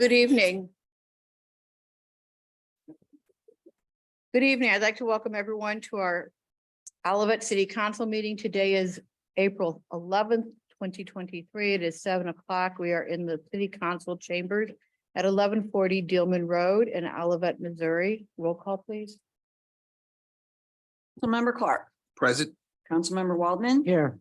Good evening. Good evening. I'd like to welcome everyone to our Olivet City Council meeting. Today is April 11th, 2023. It is 7 o'clock. We are in the City Council chambers at 1140 Dealman Road in Olivet, Missouri. Roll call, please. Councilmember Clark, Present. Councilmember Waldman, Here.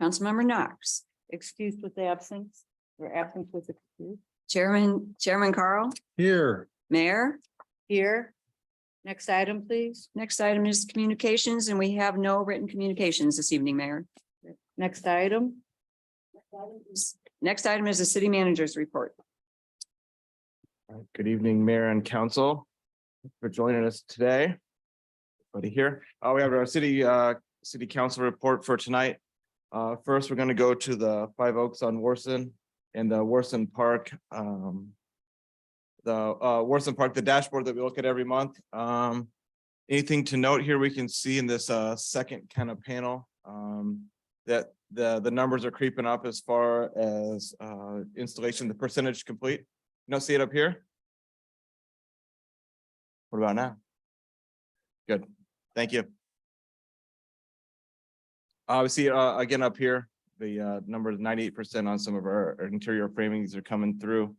Councilmember Knox, Excused with absence or absence with excuse. Chairman Carl, Here. Mayor. Here. Next item, please. Next item is communications, and we have no written communications this evening, Mayor. Next item. Next item is the city manager's report. Good evening, Mayor and Council, for joining us today. Everybody here. We have our city council report for tonight. First, we're going to go to the Five Oaks on Warson and the Warson Park. Warson Park, the dashboard that we look at every month. Anything to note here? We can see in this second kind of panel that the numbers are creeping up as far as installation, the percentage complete. You don't see it up here? What about now? Good, thank you. We see again up here, the number is 98% on some of our interior framings are coming through.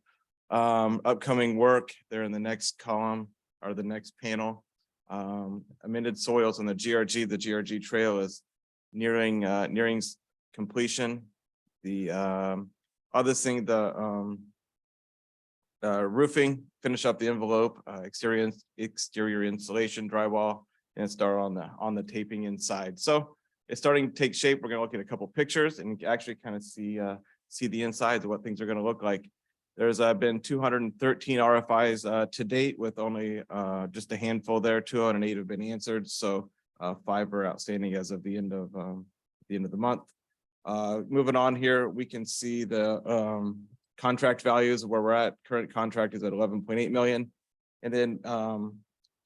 Upcoming work there in the next column or the next panel. Amended soils on the GRG trail is nearing completion. The other thing, the roofing, finish up the envelope, exterior insulation, drywall, and start on the taping inside. So it's starting to take shape. We're going to look at a couple pictures and actually kind of see the insides of what things are going to look like. There's been 213 RFIs to date, with only just a handful there. 208 have been answered, so 5 are outstanding as of the end of the month. Moving on here, we can see the contract values where we're at. Current contract is at 11.8 million, and then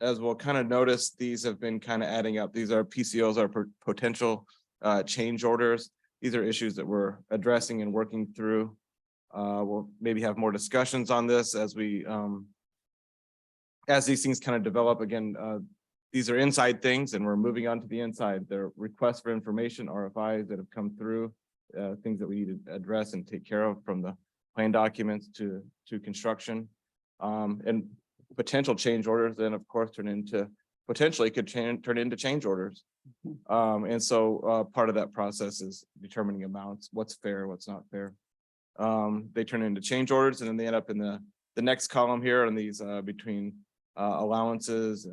as we'll kind of notice, these have been kind of adding up. These are PCOs, are potential change orders. These are issues that we're addressing and working through. We'll maybe have more discussions on this as these things kind of develop. Again, these are inside things, and we're moving on to the inside. They're requests for information, RFIs that have come through, things that we need to address and take care of, from the plan documents to construction, and potential change orders. Then, of course, turn into change orders. And so part of that process is determining amounts, what's fair, what's not fair. They turn into change orders, and then they end up in the next column here, and these between allowances,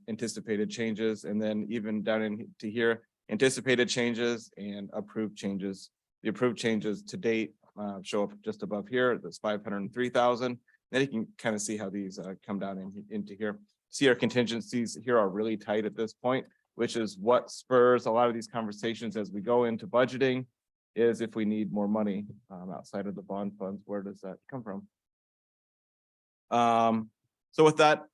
anticipated changes, and then even down into here, anticipated changes and approved changes. The approved changes to date show up just above here. That's 503,000. Then you can kind of see how these come down into here. See, our contingencies here are really tight at this point, which is what spurs a lot of these conversations as we go into budgeting. Is if we need more money outside of the bond funds, where does that come from? So with that,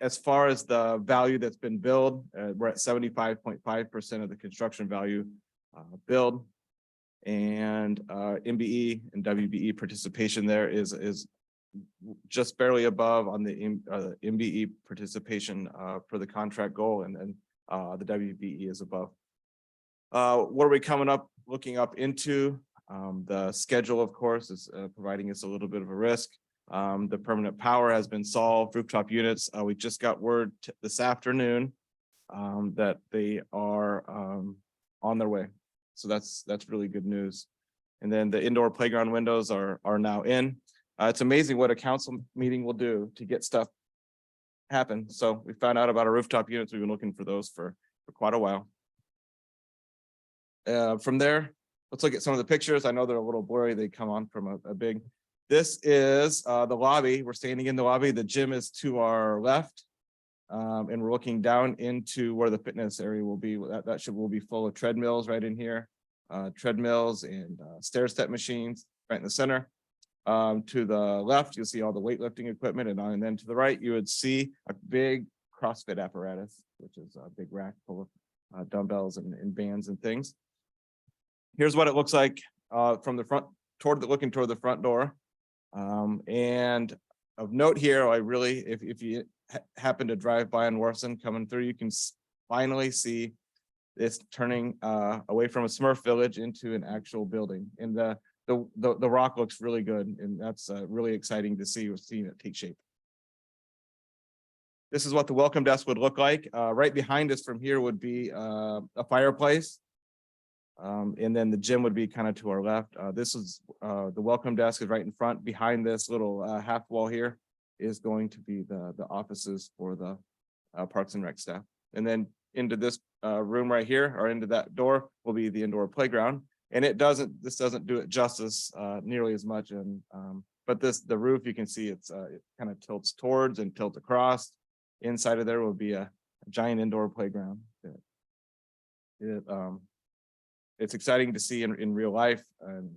as far as the value that's been billed, we're at 75.5% of the construction value billed, and MBE and WBE participation there is just barely above on the MBE participation for the contract goal, and then the WBE is above. What are we looking up into? The schedule, of course, is providing us a little bit of a risk. The permanent power has been solved. Rooftop units, we just got word this afternoon that they are on their way. So that's really good news. And then the indoor playground windows are now in. It's amazing what a council meeting will do to get stuff happen. So we found out about our rooftop units. We've been looking for those for quite a while. From there, let's look at some of the pictures. I know they're a little blurry. They come on from a big. This is the lobby. We're standing in the lobby. The gym is to our left, and we're looking down into where the fitness area will be. That will be full of treadmills right in here, treadmills and stair step machines right in the center. To the left, you'll see all the weightlifting equipment, and then to the right, you would see a big CrossFit apparatus, which is a big rack full of dumbbells and bands and things. Here's what it looks like from the front, looking toward the front door. And of note here, I really, if you happen to drive by on Warson coming through, you can finally see it's turning away from a Smurf village into an actual building. And the rock looks really good, and that's really exciting to see. We're seeing it take shape. This is what the welcome desk would look like. Right behind us from here would be a fireplace. And then the gym would be kind of to our left. This is the welcome desk is right in front. Behind this little half wall here is going to be the offices for the Parks and Rec staff. And then into this room right here, or into that door, will be the indoor playground. And this doesn't do it justice nearly as much. And but the roof, you can see it kind of tilts towards and tilts across. Inside of there will be a giant indoor playground. It's exciting to see in real life, and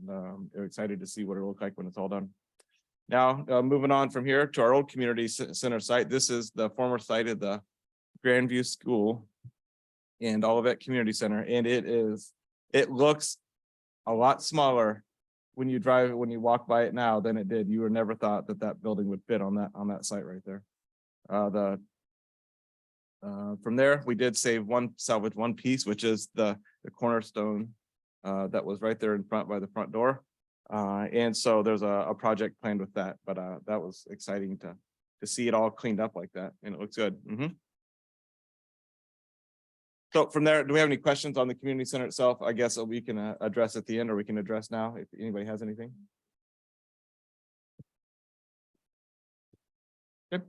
they're excited to see what it'll look like when it's all done. Now, moving on from here to our old community center site. This is the former site of the Grandview School and Olivet Community Center, and it looks a lot smaller when you walk by it now than it did. You would never thought that building would fit on that site right there. From there, we did salvage one piece, which is the cornerstone that was right there in front by the front door. And so there's a project planned with that, but that was exciting to see it all cleaned up like that, and it looks good. So from there, do we have any questions on the community center itself? I guess we can address at the end, or we can address now if anybody has anything. Good.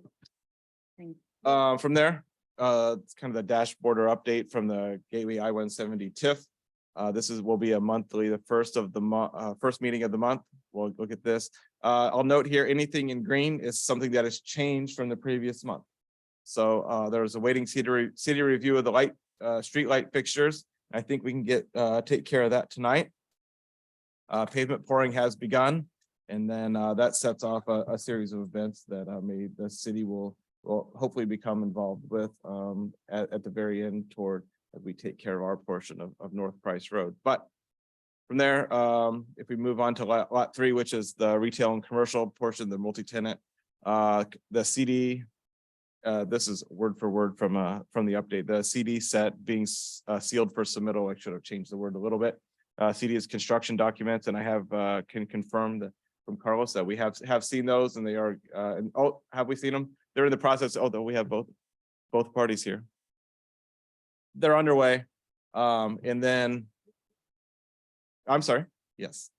From there, it's kind of the dashboard or update from the Gateway I-170 TIF. This will be a monthly, the first meeting of the month. We'll look at this. I'll note here, anything in green is something that has changed from the previous month. So there's a waiting city review of the street light fixtures. I think we can take care of that tonight. Pavement pouring has begun, and then that sets off a series of events that the city will hopefully become involved with at the very end as we take care of our portion of North Price Road. But from there, if we move on to lot 3, which is the retail and commercial portion, the multi-tenant, the CD, this is word for word from the update. The CD set being sealed for submittal. I should have changed the word a little bit. CD is construction documents, and I can confirm from Carlos that we have seen those, and they are. Have we seen them? They're in the process. Although we have both parties here. They're underway, and then. I'm sorry. Yes.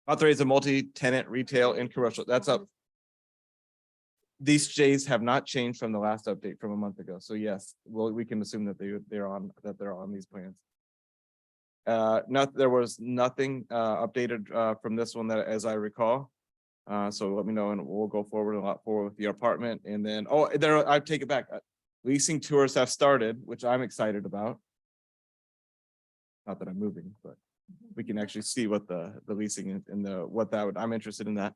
Lot 3 is a multi-tenant retail and commercial. That's up. These J's have not changed from the last update from a month ago. So yes, we can assume that they're on these plans. There was nothing updated from this one that, as I recall. So let me know, and we'll go forward a lot forward with the apartment. And then I take it back. Leasing tours have started, which I'm excited about. Not that I'm moving, but we can actually see what the leasing and I'm interested in that.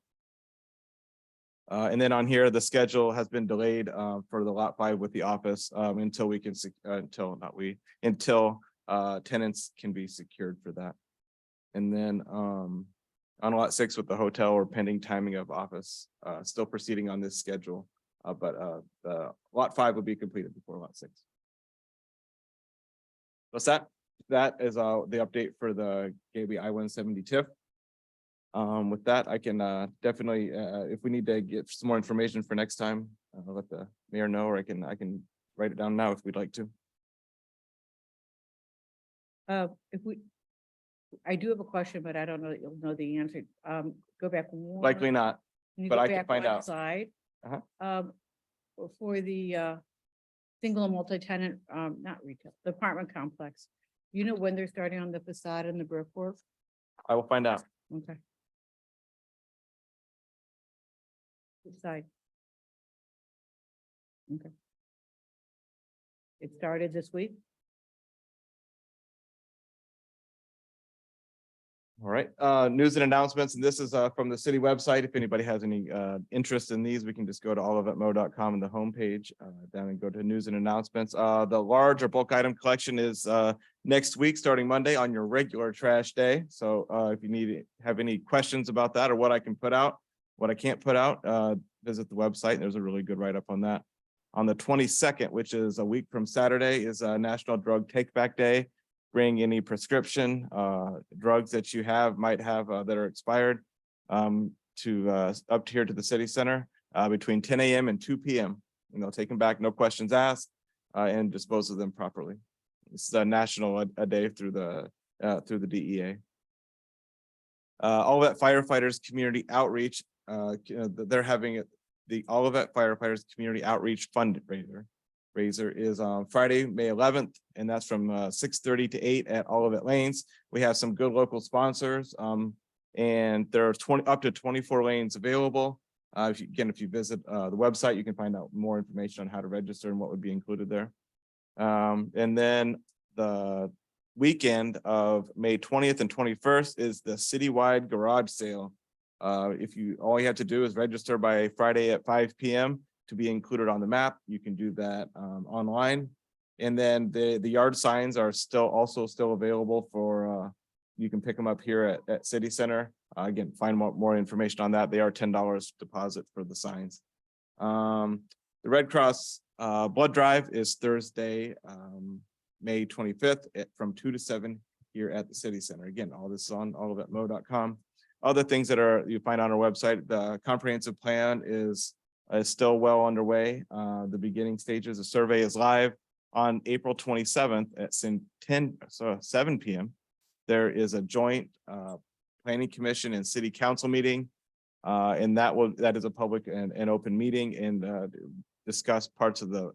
And then on here, the schedule has been delayed for the lot 5 with the office until tenants can be secured for that. And then on lot 6 with the hotel, or pending timing of office, still proceeding on this schedule, but the lot 5 will be completed before lot 6. What's that? That is the update for the Gateway I-170 TIF. With that, I can definitely, if we need to get some more information for next time, I'll let the mayor know, or I can write it down now if we'd like to. I do have a question, but I don't know that you'll know the answer. Go back one. Likely not, but I can find out. Side. Uh-huh. For the single and multi-tenant, not retail, the apartment complex. You know when they're starting on the facade and the brickwork? I will find out. Okay. Which side? Okay. It started this week? All right, news and announcements, and this is from the city website. If anybody has any interest in these, we can just go to olivetmo.com and the homepage down and go to news and announcements. The large or bulk item collection is next week, starting Monday on your regular trash day. So if you have any questions about that or what I can put out, what I can't put out, visit the website. There's a really good write-up on that. On the 22nd, which is a week from Saturday, is National Drug Take Back Day. Bring any prescription drugs that you might have that are expired to up here to the city center between 10 a.m. and 2 p.m. And they'll take them back, no questions asked, and dispose of them properly. This is a national a day through the DEA. Olivet Firefighters Community Outreach. They're having the Olivet Firefighters Community Outreach Fundraiser. Is on Friday, May 11th, and that's from 6:30 to 8 at Olivet Lanes. We have some good local sponsors, and there are up to 24 lanes available. If you visit the website, you can find out more information on how to register and what would be included there. And then the weekend of May 20th and 21st is the citywide garage sale. All you have to do is register by Friday at 5 p.m. to be included on the map. You can do that online. And then the yard signs are still available for, you can pick them up here at City Center. Again, find more information on that. They are $10 deposit for the signs. The Red Cross blood drive is Thursday, May 25th from 2 to 7 here at the City Center. Again, all this is on olivetmo.com. Other things that you find on our website, the comprehensive plan is still well underway. The beginning stages, the survey is live on April 27th at 7 p.m. There is a joint planning commission and city council meeting. And that is a public and open meeting and discuss parts of the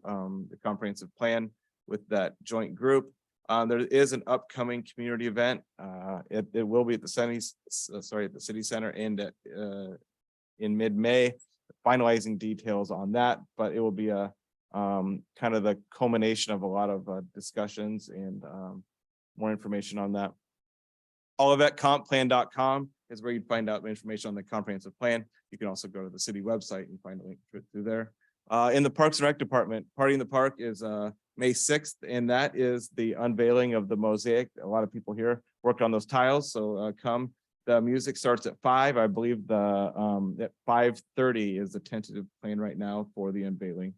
comprehensive plan with that joint group. There is an upcoming community event. It will be at the city center and in mid-May. Finalizing details on that, but it will be a kind of the culmination of a lot of discussions and more information on that. OlivetCompPlan.com is where you'd find out information on the comprehensive plan. You can also go to the city website and find a link through there. In the Parks and Rec Department, Party in the Park is May 6th, and that is the unveiling of the mosaic. A lot of people here worked on those tiles, so come. The music starts at 5. I believe at 5:30 is the tentative plan right now for the unveiling.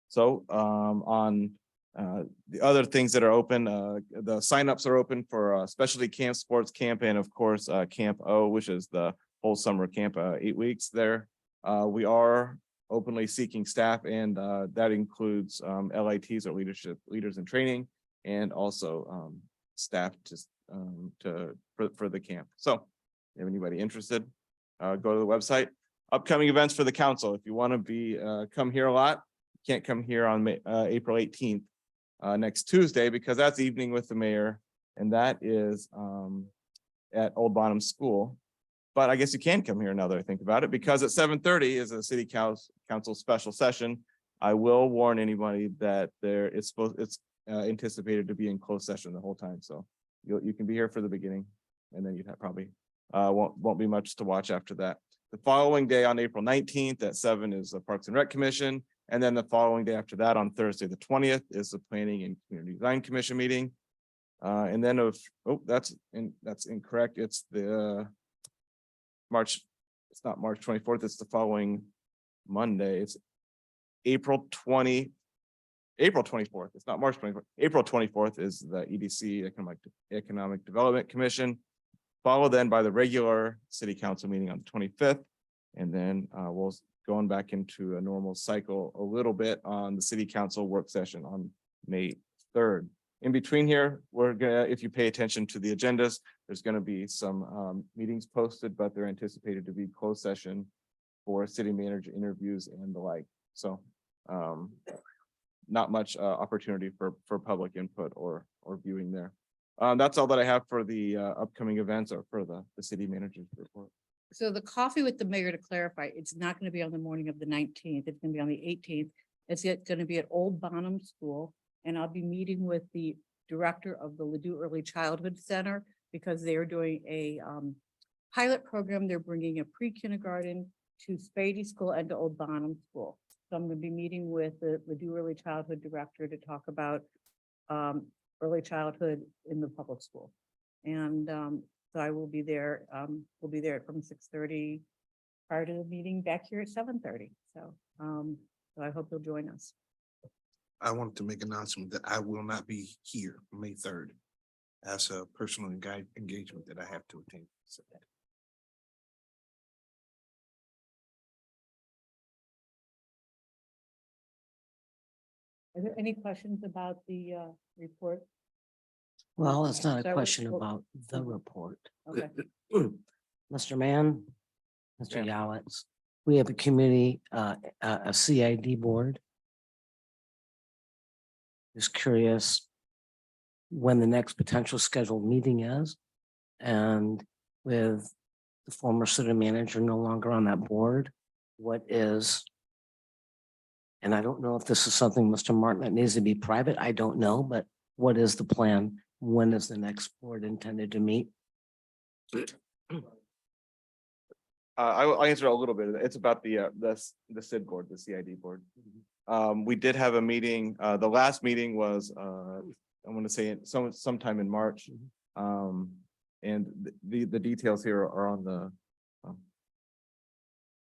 So on the other things that are open, the signups are open for specialty camp, sports camp, and of course Camp O, which is the whole summer camp, 8 weeks there. We are openly seeking staff, and that includes LITs or leaders in training, and also staff for the camp. So if anybody interested, go to the website. Upcoming events for the council. If you want to come here a lot, you can't come here on April 18th, next Tuesday, because that's evening with the mayor, and that is at Old Bonham School. But I guess you can come here now that I think about it, because at 7:30 is a city council special session. I will warn anybody that it's anticipated to be in closed session the whole time. So you can be here for the beginning, and then you'd probably won't be much to watch after that. The following day on April 19th at 7 is the Parks and Rec Commission. And then the following day after that on Thursday, the 20th is the Planning and Community Design Commission meeting. And then that's incorrect. It's the it's not March 24th. It's the following Monday. It's April 24th. It's not March 24th. April 24th is the EDC, Economic Development Commission, followed then by the regular city council meeting on the 25th. And then we'll going back into a normal cycle a little bit on the city council work session on May 3rd. In between here, if you pay attention to the agendas, there's gonna be some meetings posted, but they're anticipated to be closed session for city manager interviews and the like. So not much opportunity for public input or viewing there. That's all that I have for the upcoming events or for the city manager's report. So the coffee with the mayor, to clarify, it's not going to be on the morning of the 19th. It's going to be on the 18th. It's going to be at Old Bonham School. And I'll be meeting with the director of the Ladue Early Childhood Center, because they are doing a pilot program. They're bringing a pre-kindergarten to Spady School and to Old Bonham School. So I'm going to be meeting with the Ladue Early Childhood Director to talk about early childhood in the public school. And so I will be there. We'll be there from 6:30 prior to the meeting back here at 7:30. So I hope you'll join us. I wanted to make an announcement that I will not be here May 3rd. As a personal engagement that I have to attend. So, Are there any questions about the report? Well, it's not a Start with- question well- about the report. Okay, Mr. Mann, Mr. Yeah. Yowitz, we have a committee, a CID board. Just curious when the next potential scheduled meeting is. And with the former city manager no longer on that board, what is? And I don't know if this is something, Mr. Martin, that needs to be private. I don't know, but what is the plan? When is the next board intended to meet? I'll answer a little bit. It's about the SID board, the CID board. We did have a meeting. The last meeting was, I want to say it sometime in March. And the details here are on the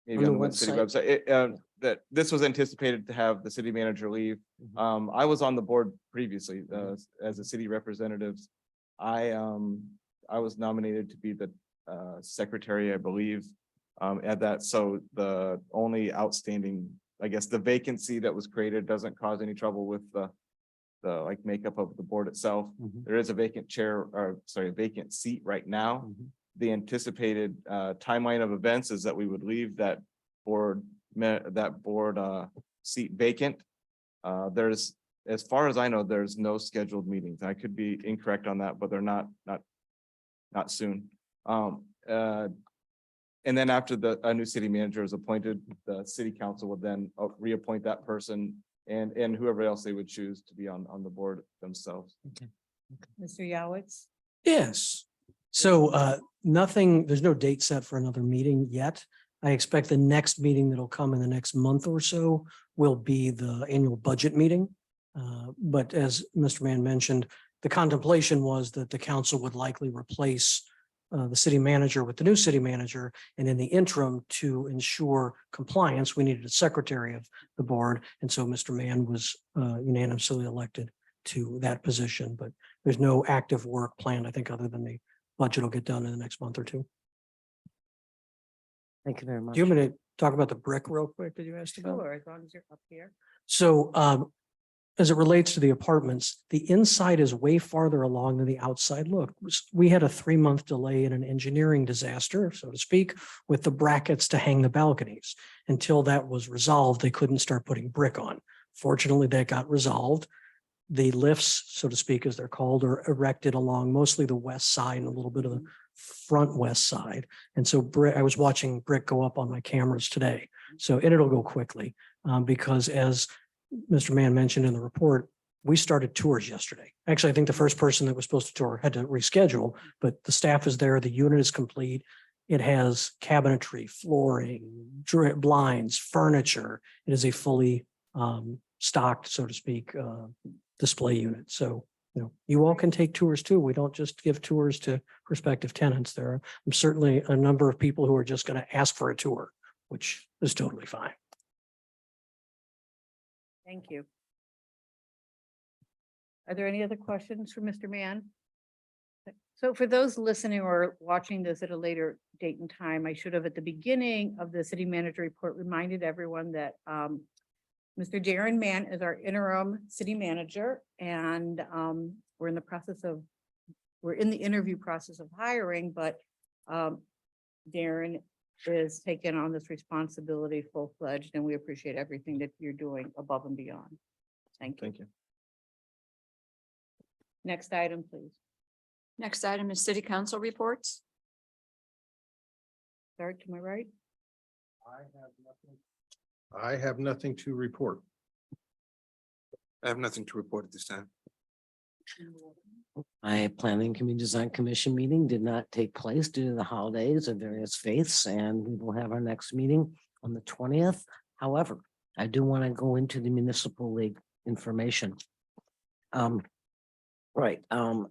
maybe On on the the city website. That this was anticipated to have the city manager leave. I was on the board previously, as a city representative. I was nominated to be the secretary, I believe, at that. So the only outstanding, I guess, the vacancy that was created doesn't cause any trouble with the like makeup of the board itself. Mhm. There is a vacant chair, or sorry, vacant seat right now. Mhm. The anticipated timeline of events is that we would leave that board seat vacant. There's, as far as I know, there's no scheduled meetings. I could be incorrect on that, but they're not soon. And then after a new city manager is appointed, the city council would then reappoint that person and whoever else they would choose to be on the board themselves. Mr. Yowitz? Yes. So nothing, there's no date set for another meeting yet. I expect the next meeting that'll come in the next month or so will be the annual budget meeting. But as Mr. Mann mentioned, the contemplation was that the council would likely replace the city manager with the new city manager. And in the interim, to ensure compliance, we needed a secretary of the board. And so Mr. Mann was unanimously elected to that position, but there's no active work planned, I think, other than the budget will get done in the next month or two. Thank you very much. Do you want me to talk about the brick real quick that you asked about? Sure, as long as you're up here. So as it relates to the apartments, the inside is way farther along than the outside look. We had a 3-month delay in an engineering disaster, so to speak, with the brackets to hang the balconies. Until that was resolved, they couldn't start putting brick on. Fortunately, that got resolved. The lifts, so to speak, as they're called, are erected along mostly the west side and a little bit of the front west side. And so I was watching brick go up on my cameras today. So it'll go quickly because as Mr. Mann mentioned in the report, we started tours yesterday. Actually, I think the first person that was supposed to tour had to reschedule, but the staff is there. The unit is complete. It has cabinetry, flooring, blinds, furniture. It is a fully stocked, so to speak, display unit. So, you all can take tours too. We don't just give tours to prospective tenants. There are certainly a number of people who are just going to ask for a tour, which is totally fine. Thank you. Are there any other questions for Mr. Mann? So for those listening or watching this at a later date and time, I should have at the beginning of the city manager report reminded everyone that Mr. Darren Mann is our interim city manager, and we're in the interview process of hiring, but Darren is taking on this responsibility full-fledged, and we appreciate everything that you're doing above and beyond. Thank you. Thank you. Next item, please. Next item is city council reports. Start to my right. I have nothing to report. I have nothing to report at this time. My planning community design commission meeting did not take place due to the holidays of various faiths, and we will have our next meeting on the 20th. However, I do want to go into the municipal league information. Right, I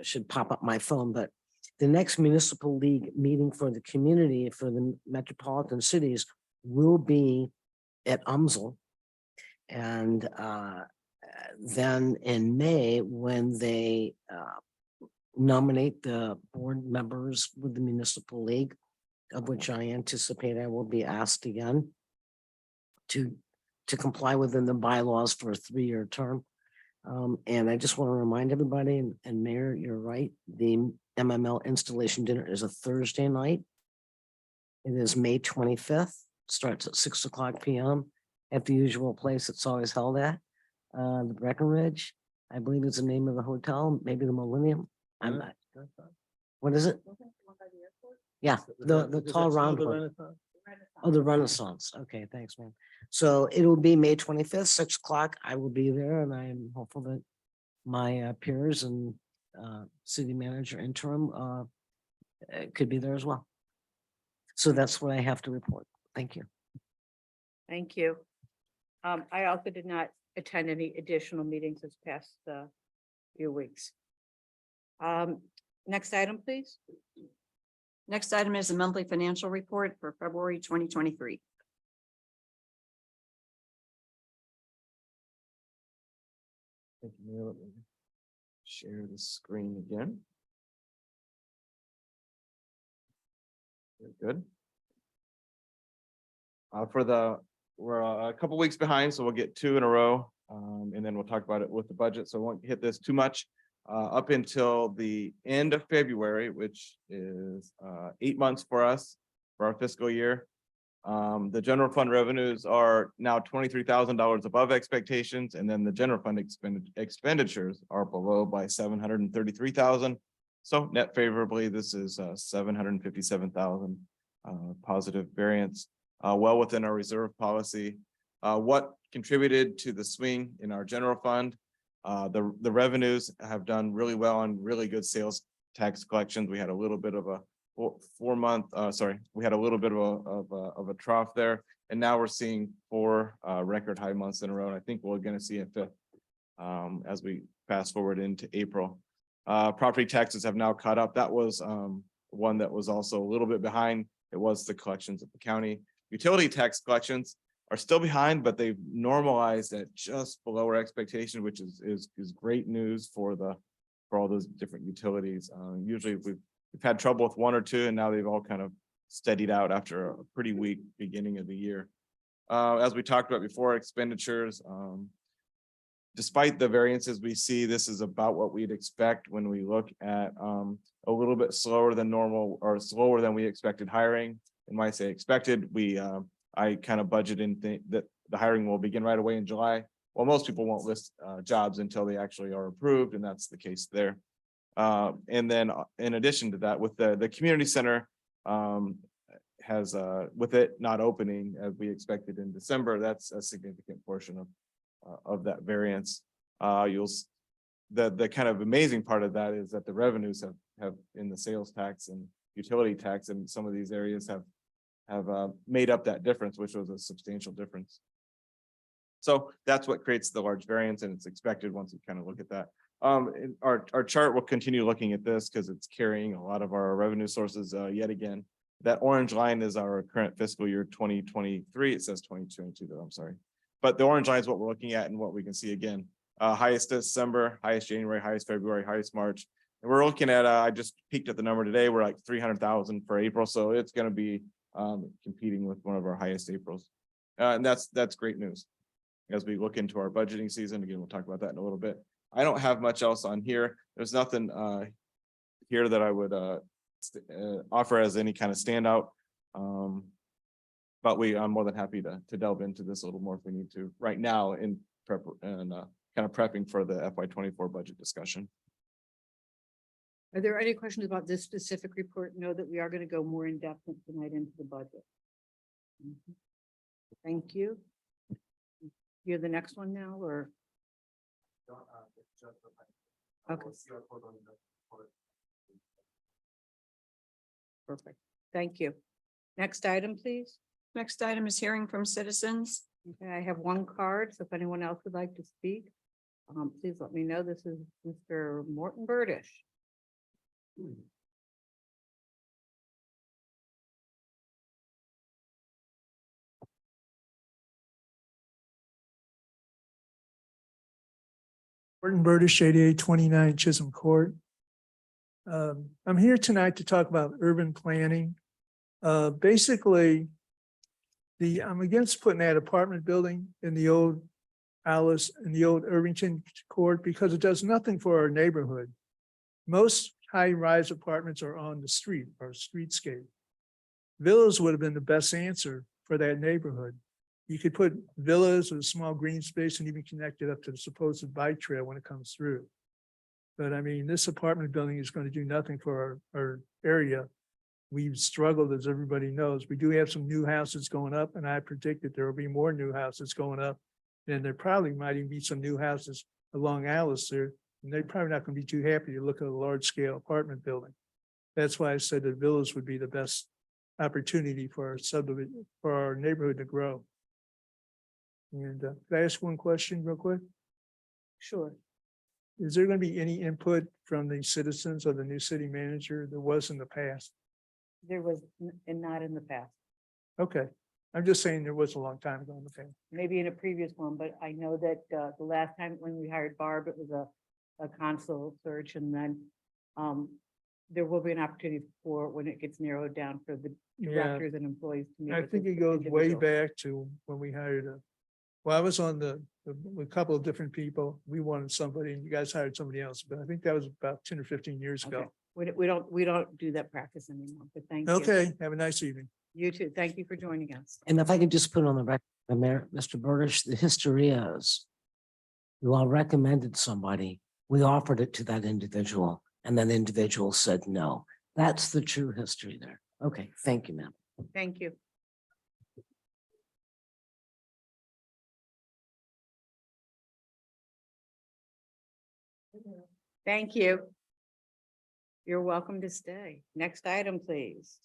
should pop up my phone, but the next municipal league meeting for the community for the metropolitan cities will be at UMSL. And then in May, when they nominate the board members with the municipal league, of which I anticipate I will be asked again to comply within the bylaws for a 3-year term. And I just want to remind everybody, and Mayor, you're right, the MML installation dinner is a Thursday night. It is May 25th, starts at 6:00 PM at the usual place it's always held at. The Breckenridge, I believe is the name of the hotel, maybe the Millennium. I'm not. What is it? Yeah, the tall round one. Oh, the Renaissance. Okay, thanks, man. So it will be May 25th, 6:00. I will be there, and I am hopeful that my peers and city manager interim could be there as well. So that's what I have to report. Thank you. Thank you. I also did not attend any additional meetings this past few weeks. Next item, please. Next item is the monthly financial report for February 2023. Thank you, Mayor. Let me share the screen again. Very good. We're a couple weeks behind, so we'll get 2 in a row. And then we'll talk about it with the budget, so I won't hit this too much. Up until the end of February, which is 8 months for us for our fiscal year. The general fund revenues are now $23,000 above expectations, and then the general fund expenditures are below by $733,000. So net favorably, this is $757,000 positive variance, well within our reserve policy. What contributed to the swing in our general fund? The revenues have done really well on really good sales tax collections. We had a little bit of a 4-month, we had a little bit of a trough there, and now we're seeing 4 record high months in a row. And I think we're going to see a 5th as we fast forward into April. Property taxes have now caught up. That was one that was also a little bit behind. It was the collections of the county. Utility tax collections are still behind, but they've normalized at just below our expectation, which is great news for all those different utilities. Usually we've had trouble with 1 or 2, and now they've all kind of steadied out after a pretty weak beginning of the year. As we talked about before, expenditures, despite the variances we see, this is about what we'd expect when we look at a little bit slower than normal or slower than we expected hiring. And when I say expected, I kind of budget in that the hiring will begin right away in July. Well, most people won't list jobs until they actually are approved, and that's the case there. And then in addition to that, with the community center has with it not opening as we expected in December, that's a significant portion of that variance. The kind of amazing part of that is that the revenues have in the sales tax and utility tax in some of these areas have made up that difference, which was a substantial difference. So that's what creates the large variance, and it's expected once we kind of look at that. Our chart will continue looking at this because it's carrying a lot of our revenue sources yet again. That orange line is our current fiscal year 2023. It says 2022 though, I'm sorry. But the orange line is what we're looking at and what we can see again. Highest December, highest January, highest February, highest March. And we're looking at, I just peeked at the number today, we're like 300,000 for April. So it's going to be competing with one of our highest Aprils. And that's great news. As we look into our budgeting season, again, we'll talk about that in a little bit. I don't have much else on here. There's nothing here that I would offer as any kind of standout. But I'm more than happy to delve into this a little more if we need to right now in prep and kind of prepping for the FY24 budget discussion. Are there any questions about this specific report? Know that we are going to go more in depth tonight into the budget. Thank you. You're the next one now, or? Okay. Perfect. Thank you. Next item, please. Next item is hearing from citizens. Okay, I have one card, so if anyone else would like to speak, please let me know. This is Mr. Morton Burdish. Morton Burdish, 8829 Chisholm Court. I'm here tonight to talk about urban planning. Basically, I'm against putting that apartment building in the old Alice, in the old Irvington Court, because it does nothing for our neighborhood. Most high-rise apartments are on the street or streetscape. Villas would have been the best answer for that neighborhood. You could put villas with a small green space and even connect it up to the supposed bike trail when it comes through. But I mean, this apartment building is going to do nothing for our area. We've struggled, as everybody knows. We do have some new houses going up, and I predict that there will be more new houses going up. And there probably might even be some new houses along Alice there. And they're probably not going to be too happy to look at a large scale apartment building. That's why I said that villas would be the best opportunity for our subdivision, for our neighborhood to grow. And can I ask one question real quick? Sure. Is there going to be any input from the citizens of the new city manager? There was in the past. There was, and not in the past, Okay, I'm just saying there was a long time ago in the past. maybe in a previous one, but I know that the last time when we hired Barb, it was a consul search, and then there will be an opportunity for, when it gets narrowed down, for the Yeah. directors and employees to meet. I with think the it goes way individual. back to when we hired well, I was on with a couple of different people. We wanted somebody and you guys hired somebody else, but I think that was about 10 or 15 years Okay. ago. We don't do that practice anymore, but thank you. Okay, have a nice evening. You too. Thank you for joining us. And if I could just put on the record, Mayor, Mr. Burdish, the history is you all recommended somebody, we offered it to that individual, and that individual said no. That's the true history there. Okay, thank you, ma'am. Thank you. Thank you. You're welcome to stay. Next item, please.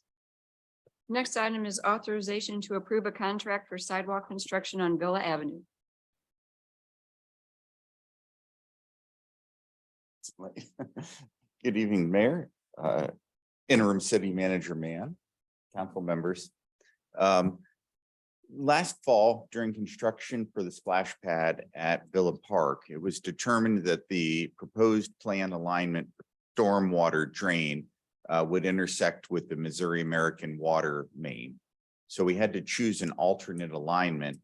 Next item is authorization to approve a contract for sidewalk construction on Villa Avenue. Good evening, Mayor, Interim City Manager Mann, council members. Last fall, during construction for the splash pad at Villa Park, it was determined that the proposed plan alignment stormwater drain would intersect with the Missouri American water main. So we had to choose an alternate alignment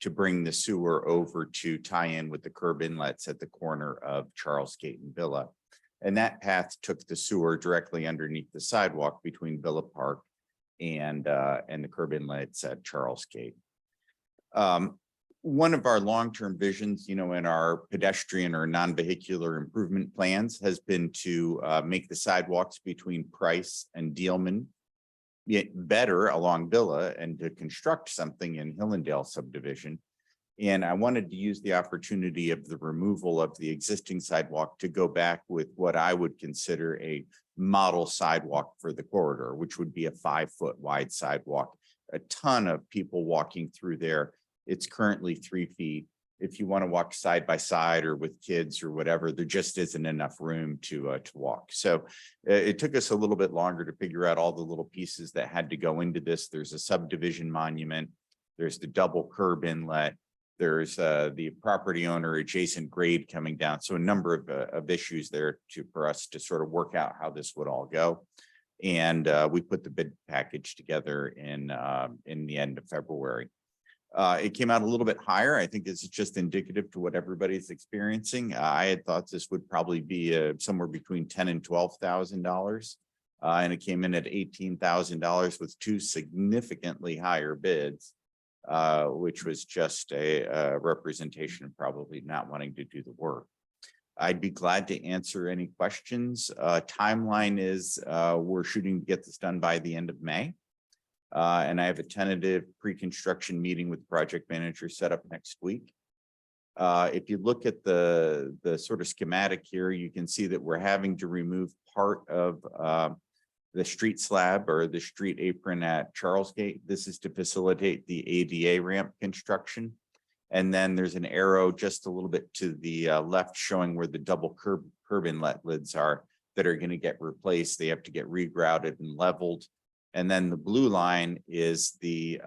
to bring the sewer over to tie in with the curb inlets at the corner of Charles Gate and Villa. And that path took the sewer directly underneath the sidewalk between Villa Park and the curb inlets at Charles Gate. One of our long-term visions, in our pedestrian or non-vehicular improvement plans has been to make the sidewalks between Price and Dealman yet better along Villa and to construct something in Hillendale subdivision. And I wanted to use the opportunity of the removal of the existing sidewalk to go back with what I would consider a model sidewalk for the corridor, which would be a 5-foot wide sidewalk. A ton of people walking through there. It's currently 3 feet. If you want to walk side by side or with kids or whatever, there just isn't enough room to walk. So it took us a little bit longer to figure out all the little pieces that had to go into this. There's a subdivision monument. There's the double curb inlet. There's the property owner adjacent grade coming down. So a number of issues there for us to sort of work out how this would all go. And we put the bid package together in the end of February. It came out a little bit higher. I think this is just indicative to what everybody's experiencing. I had thought this would probably be somewhere between $10,000 and $12,000. And it came in at $18,000 with 2 significantly higher bids, which was just a representation of probably not wanting to do the work. I'd be glad to answer any questions. Timeline is we're shooting to get this done by the end of May. And I have a tentative pre-construction meeting with the project manager set up next week. If you look at the sort of schematic here, you can see that we're having to remove part of the street slab or the street apron at Charles Gate. This is to facilitate the ADA ramp construction. And then there's an arrow just a little bit to the left showing where the double curb inlet lids are that are going to get replaced. They have to get regrouted and leveled. And then the blue line is the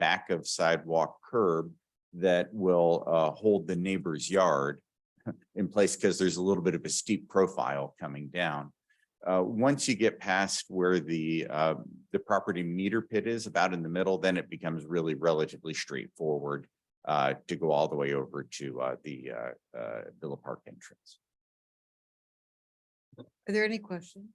back of sidewalk curb that will hold the neighbor's yard in place because there's a little bit of a steep profile coming down. Once you get past where the property meter pit is about in the middle, then it becomes really relatively straightforward to go all the way over to the Villa Park entrance. Are there any questions?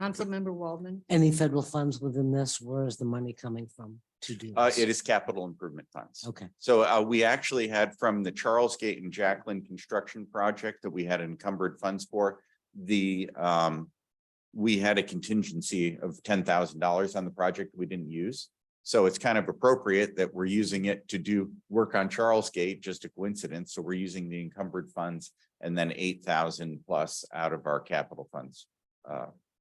Councilmember Waldman? Any federal funds within this? Where is the money coming from to do this? It is capital improvement funds. Okay, So we actually had from the Charles Gate and Jacqueline construction project that we had encumbered funds for. We had a contingency of $10,000 on the project we didn't use. So it's kind of appropriate that we're using it to do work on Charles Gate, just a coincidence. So we're using the encumbered funds and then 8,000 plus out of our capital funds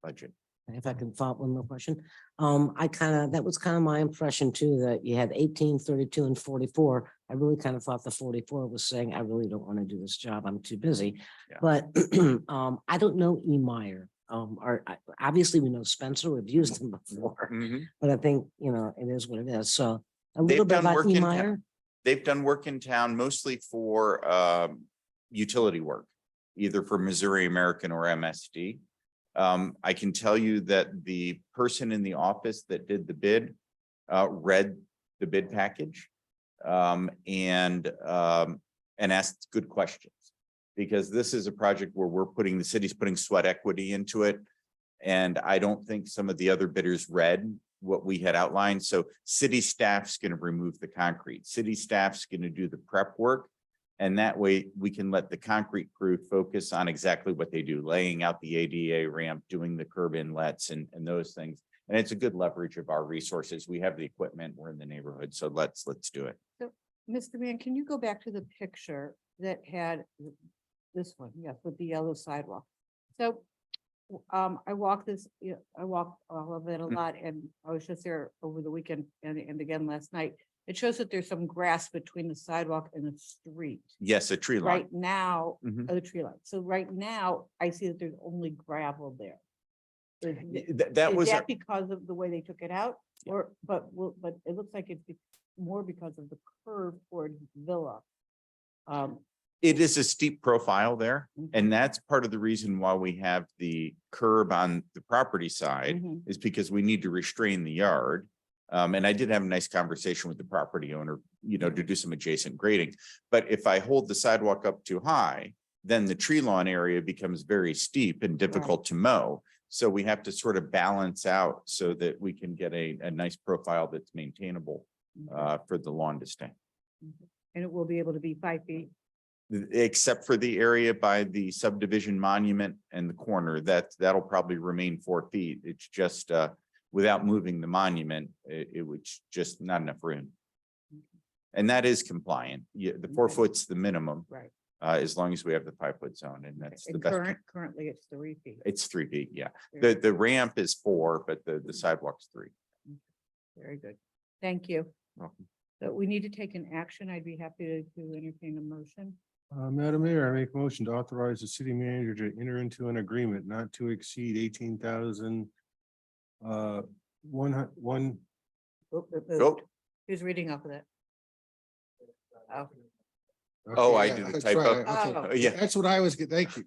budget. if I can follow up one more question. That was kind of my impression too, that you had 18, 32 and 44. I really kind of thought the 44 was saying, I really don't want to do this job. I'm too busy. Yeah. But I don't know E. Meyer. Obviously we know Spencer, we've used him before, but I think, it is what it is. So a little bit done about work E. in Meyer. They've done work in town mostly for utility work, either for Missouri American or MSD. I can tell you that the person in the office that did the bid read the bid package and asked good questions. Because this is a project where the city's putting sweat equity into it. And I don't think some of the other bidders read what we had outlined. So city staff's going to remove the concrete. City staff's going to do the prep work. And that way we can let the concrete crew focus on exactly what they do, laying out the ADA ramp, doing the curb inlets and those things. And it's a good leverage of our resources. We have the equipment, we're in the neighborhood. So let's do it. Mr. Mann, can you go back to the picture that had this one? Yes, with the yellow sidewalk. So I walk all of it a lot, and I was just there over the weekend and again last night. It shows that there's some grass between the sidewalk and the street. Yes, a tree line. Right now, Mhm. the tree line. So right now, I see that there's only gravel there. That Is was, that because of the way they took it out? Or, but it looks like it's more because of the curve toward Villa. it is a steep profile there. Mhm. And that's part of the reason why we have the curb on the property side Mhm. is because we need to restrain the yard. And I did have a nice conversation with the property owner, to do some adjacent grading. But if I hold the sidewalk up too high, then the tree lawn area becomes very steep and difficult to mow. So we have to sort of balance out so that we can get a nice profile that's maintainable for the lawn to stay. And it will be able to be 5 feet. Except for the area by the subdivision monument and the corner, that'll probably remain 4 feet. It's just without moving the monument, it would just not enough room. And that is compliant. The 4 Okay. foot's the minimum, Right. as long as we have the 5 foot zone, and that's the And best. currently it's 3 feet. It's 3 feet, yeah. Very The ramp is 4, but the sidewalk's 3. Very good. Thank you. Welcome. So we need to take an action. I'd be happy to entertain a motion. Madam Mayor, I make a motion to authorize the city manager to enter into an agreement not to exceed 18,000. One. Go. Who's reading off of that? Oh. Oh, I Okay, did the that's typo. right, Oh. okay. Yeah. That's what I was, thank you.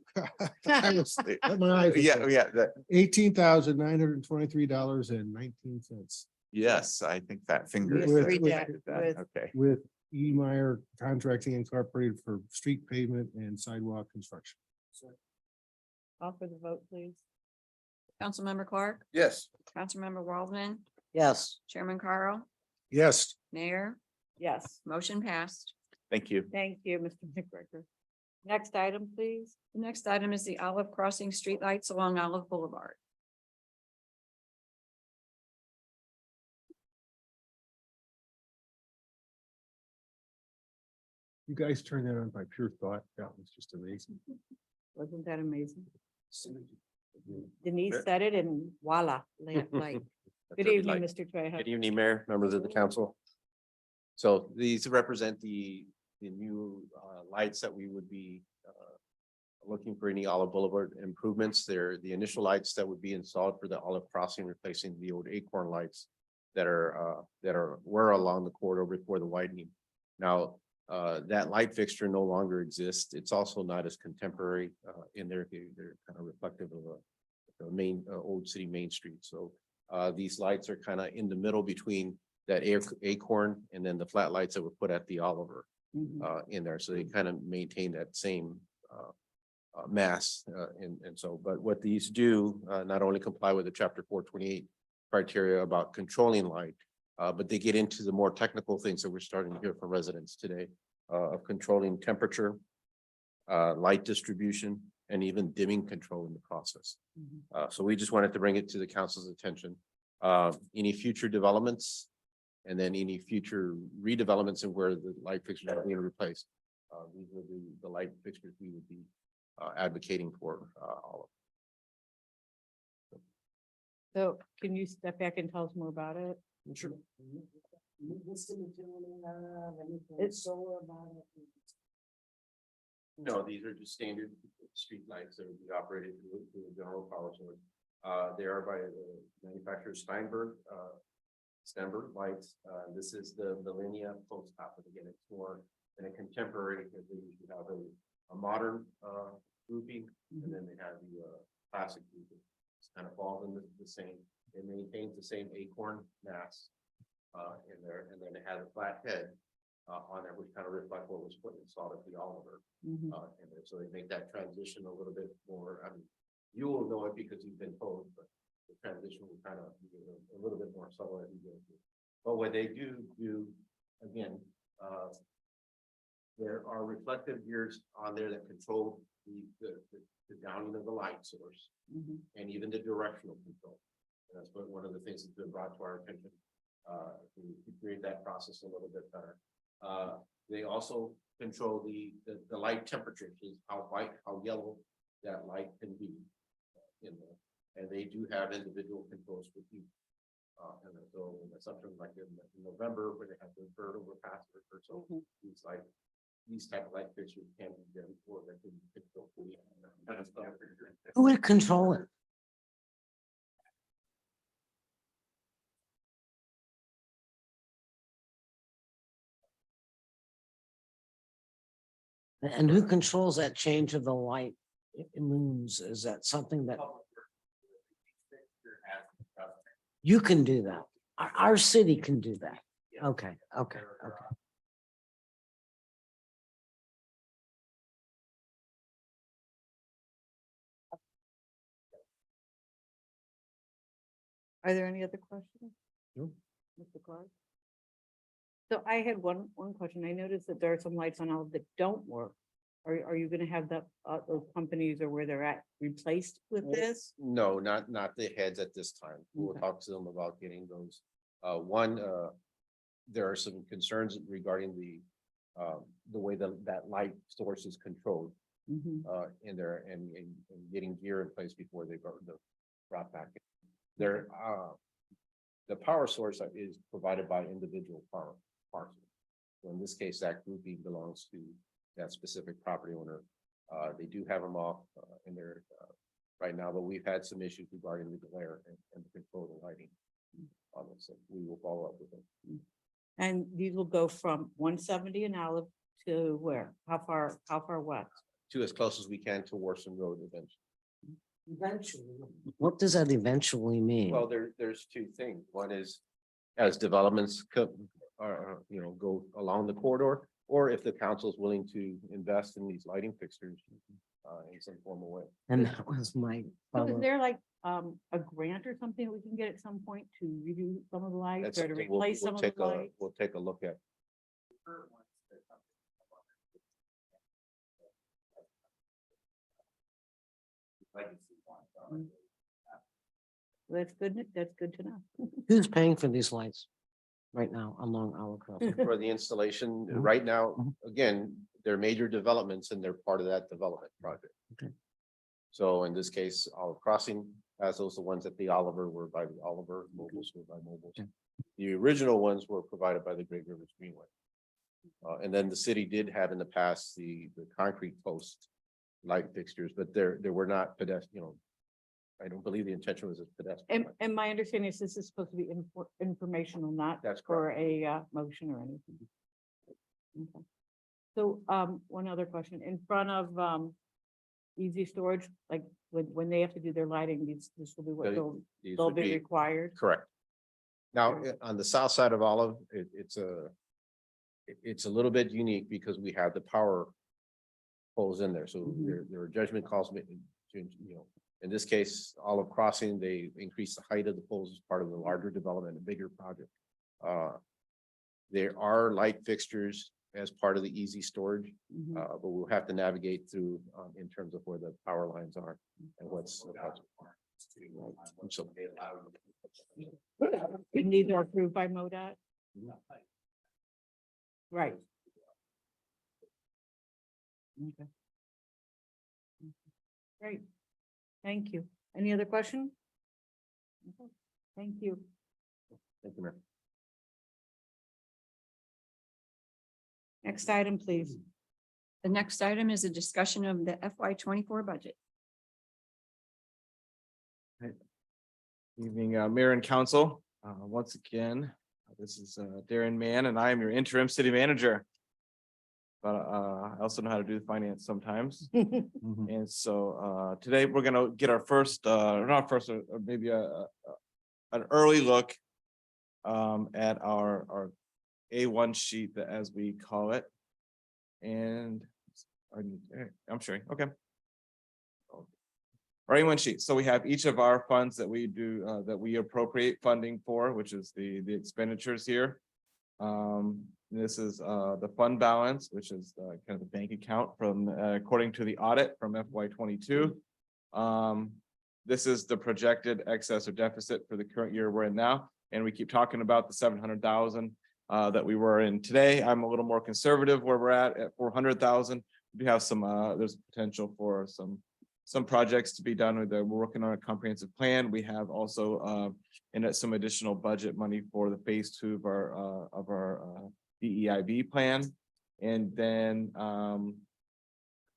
I was- my eyes were Yeah, closed. yeah, $18,923.19 yes, I think that finger. Yes, is read there. that with- Okay, with E. Meyer Contracting Incorporated for street pavement and sidewalk construction. Call for the vote, please. Councilmember Clark, Yes. Councilmember Waldman, Yes, Chairman Carl, Yes. Mayor, Yes, motion passed. thank you. thank you, Mr. McGregor. Next item, please. The next item is the Olive Crossing streetlights along Olive Boulevard. You guys turned that on by pure thought. That was just amazing. Wasn't that amazing? Denise said it and voila, like, good evening, Mr. Trejo. Good evening, Mayor, members of the council. So these represent the new lights that we would be looking for any Olive Boulevard improvements. They're the initial lights that would be installed for the Olive Crossing, replacing the old Acorn lights that were along the corridor before the widening. Now, that light fixture no longer exists. It's also not as contemporary in there. They're kind of reflective of the main old city Main Street. So these lights are kind of in the middle between that Acorn and then the flat lights that were put at the Oliver Mhm. in there. So they kind of maintain that same mass. And so, but what these do, not only comply with the chapter 428 criteria about controlling light, but they get into the more technical things that we're starting to hear from residents today of controlling temperature, light distribution, and even dimming control in the process. Mhm. So we just wanted to bring it to the council's attention. Any future developments and then any future redevelopments and where the light fixtures are being replaced. These are the light fixtures we would be advocating for all of. So can you step back and tell us more about it? Sure. No, these are just standard street lights that would be operated through the general power source. They are by the manufacturer Steinberg lights. This is the Millennia post top, but again, it's more than a contemporary because they usually have a modern grouping, and then they have the classic grouping. It's kind of falls in the same. It maintains the same Acorn mass in there, and then it has a flat head on there, which kind of reflect what was put installed at the Oliver. Mhm. And then, so they make that transition a little bit more, I mean, you will know it because you've been told, but the transition will kind of be a little bit more subtle as you go through. But what they do, again, there are reflective gears on there that control the downing of the light source Mhm. and even the directional control. And that's one of the things that's been brought to our attention. To create that process a little bit better. They also control the light temperature, which is how white, how yellow that light can be in there. And they do have individual controls for heat. And then so that's something like in November where they have the bird overpass or so. Mhm. These type of light fixtures can be done for that can control. Who would control it? And who controls that change of the light moons? Is that something that you can do that? Our city can do that. Okay, okay, okay. Are there any other questions? No. Mr. Clark? So I had one question. I noticed that there are some lights on Olive that don't work. Are you gonna have those companies or where they're at replaced with Well, this? No, not the heads at this time. We'll Okay. talk to them about getting those. There are some concerns regarding the way that light source is controlled Mhm. in there and getting gear in place before they go brought back. There, the power source is provided by individual power parcels. So in this case, that grouping belongs to that specific property owner. They do have them off in there right now, but we've had some issues regarding the glare and the control of the lighting on this. So we will follow up with them. And these will go from 170 in Olive to where? How far west? To as close as we can to Warson Road eventually. Eventually. What does that eventually mean? Well, there's two things. One is as developments go along the corridor, or if the council is willing to invest in these lighting fixtures in some formal way. And that was my. So is follow-up. there like a grant or something we can get at some point to redo some of the lights That's or to something we'll replace some of the take lights? we'll take a look at. That's good to know. Who's paying for these lights? right now along Olive Crossing? For the installation, Mhm. right now, Mhm. again, they're major developments and they're part of that development project. Okay. So in this case, Olive Crossing, as those the ones at the Oliver were by the Oliver, Mobiles were by Mobiles. Okay. The original ones were provided by the Great Rivers Greenway. And then the city did have in the past the concrete post light fixtures, but there were not pedestrian, I don't believe the intention was as pedestrian. And my understanding is this is supposed to be informational, not That's for a motion or anything. Okay. So one other question, in front of Easy Storage, like when they have to do their lighting, this will be what These they'll would be required. correct. Now, on the south side of Olive, it's a little bit unique because we have the power poles in there, so Mhm. there are judgment calls made to, in this case, Olive Crossing, they increased the height of the poles as part of the larger development, a bigger project. There are light fixtures as part of the easy storage, Mhm. but we'll have to navigate through in terms of where the power lines are and what's. So And these are approved by MoDOT? Right. Okay. Great. Thank you. Any other question? Okay. Thank you. Thank you, Mayor. Next item, please. The next item is a discussion of the FY 24 budget. Evening, Mayor and Council. Once again, this is Darren Mann and I am your interim city manager. But I also know how to do the finance sometimes. And so today we're gonna get our first, not first, or maybe an early look at our A1 sheet, as we call it. And I'm sure, okay. Our A1 sheet. So we have each of our funds that we do, that we appropriate funding for, which is the expenditures here. This is the fund balance, which is kind of the bank account from according to the audit from FY 22. This is the projected excess or deficit for the current year we're in now, and we keep talking about the 700,000 that we were in today. I'm a little more conservative where we're at 400,000. We have some there's potential for some projects to be done with. We're working on a comprehensive plan. We have also in some additional budget money for the phase 2 of our DEIB plan. And then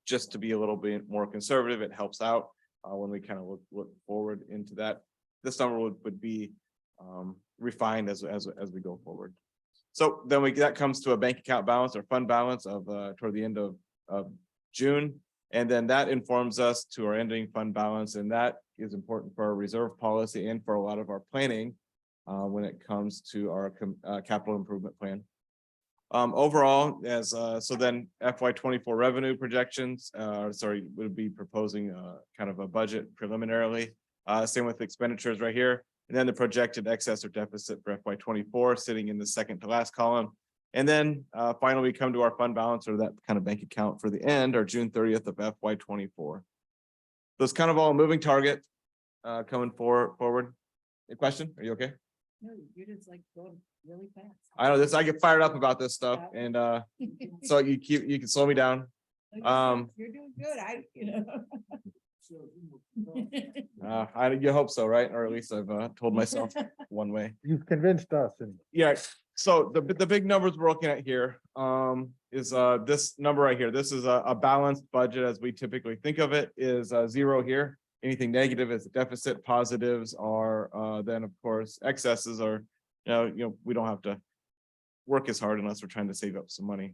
just to be a little bit more conservative, it helps out when we kind of look forward into that. This number would be refined as we go forward. So then that comes to a bank account balance or fund balance of toward the end of June. And then that informs us to our ending fund balance. And that is important for our reserve policy and for a lot of our planning when it comes to our capital improvement plan. Overall, so then FY 24 revenue projections, would be proposing kind of a budget preliminarily. Same with expenditures right here. And then the projected excess or deficit for FY 24 sitting in the second to last column. And then finally, we come to our fund balance or that kind of bank account for the end or June 30th of FY 24. So it's kind of all a moving target coming forward. A question? Are you okay? No, you're just like going really fast. I know this, I get fired up about this stuff and so you can slow me down. You're doing good, You hope so, right? Or at least I've told myself one way. You've convinced us and. Yeah, so the big numbers we're looking at here is this number right here. This is a balanced budget as we typically think of it, is 0 here. Anything negative is a deficit, positives are then of course excesses are, we don't have to work as hard unless we're trying to save up some money.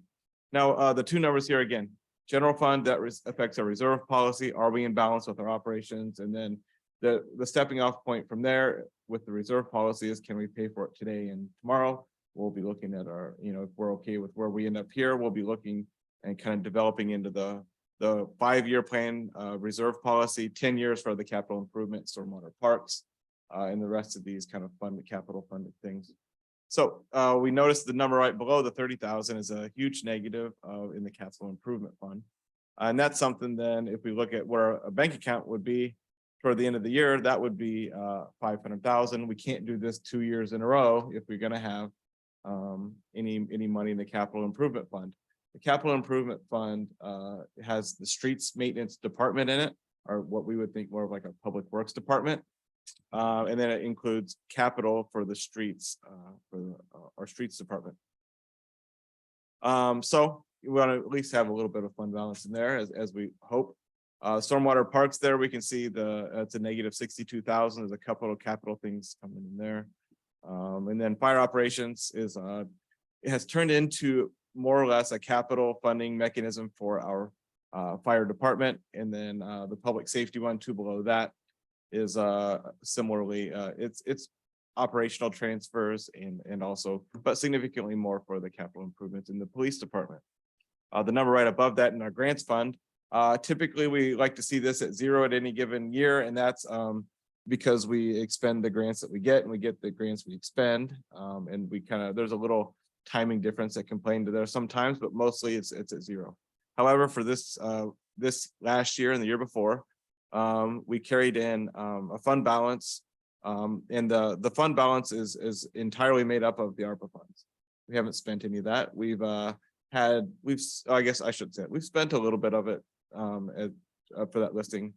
Now, the two numbers here again, general fund that affects our reserve policy. Are we in balance with our operations? And then the stepping off point from there with the reserve policy is, can we pay for it today and tomorrow? We'll be looking at our, if we're okay with where we end up here, we'll be looking and kind of developing into the 5-year plan, reserve policy, 10 years for the capital improvement, stormwater parks, and the rest of these kind of capital funded things. So we noticed the number right below the 30,000 is a huge negative in the capital improvement fund. And that's something then if we look at where a bank account would be toward the end of the year, that would be 500,000. We can't do this 2 years in a row if we're going to have any money in the capital improvement fund. The capital improvement fund has the streets maintenance department in it, or what we would think more of like a public works department. And then it includes capital for the streets, our streets department. So you want to at least have a little bit of fund balance in there as we hope. Stormwater parks there, we can see it's a negative 62,000. There's a couple of capital things coming in there. And then fire operations is it has turned into more or less a capital funding mechanism for our fire department. And then the public safety one, two below that, is similarly it's operational transfers and also, but significantly more for the capital improvements in the police department. The number right above that in our grants fund, typically we like to see this at 0 at any given year, and that's because we expend the grants that we get and we get the grants we expend. And we there's a little timing difference that can play into there sometimes, but mostly it's at 0. However, for this last year and the year before, we carried in a fund balance, and the fund balance is entirely made up of the ARPA funds. We haven't spent any of that. I guess I should say we've spent a little bit of it for that listing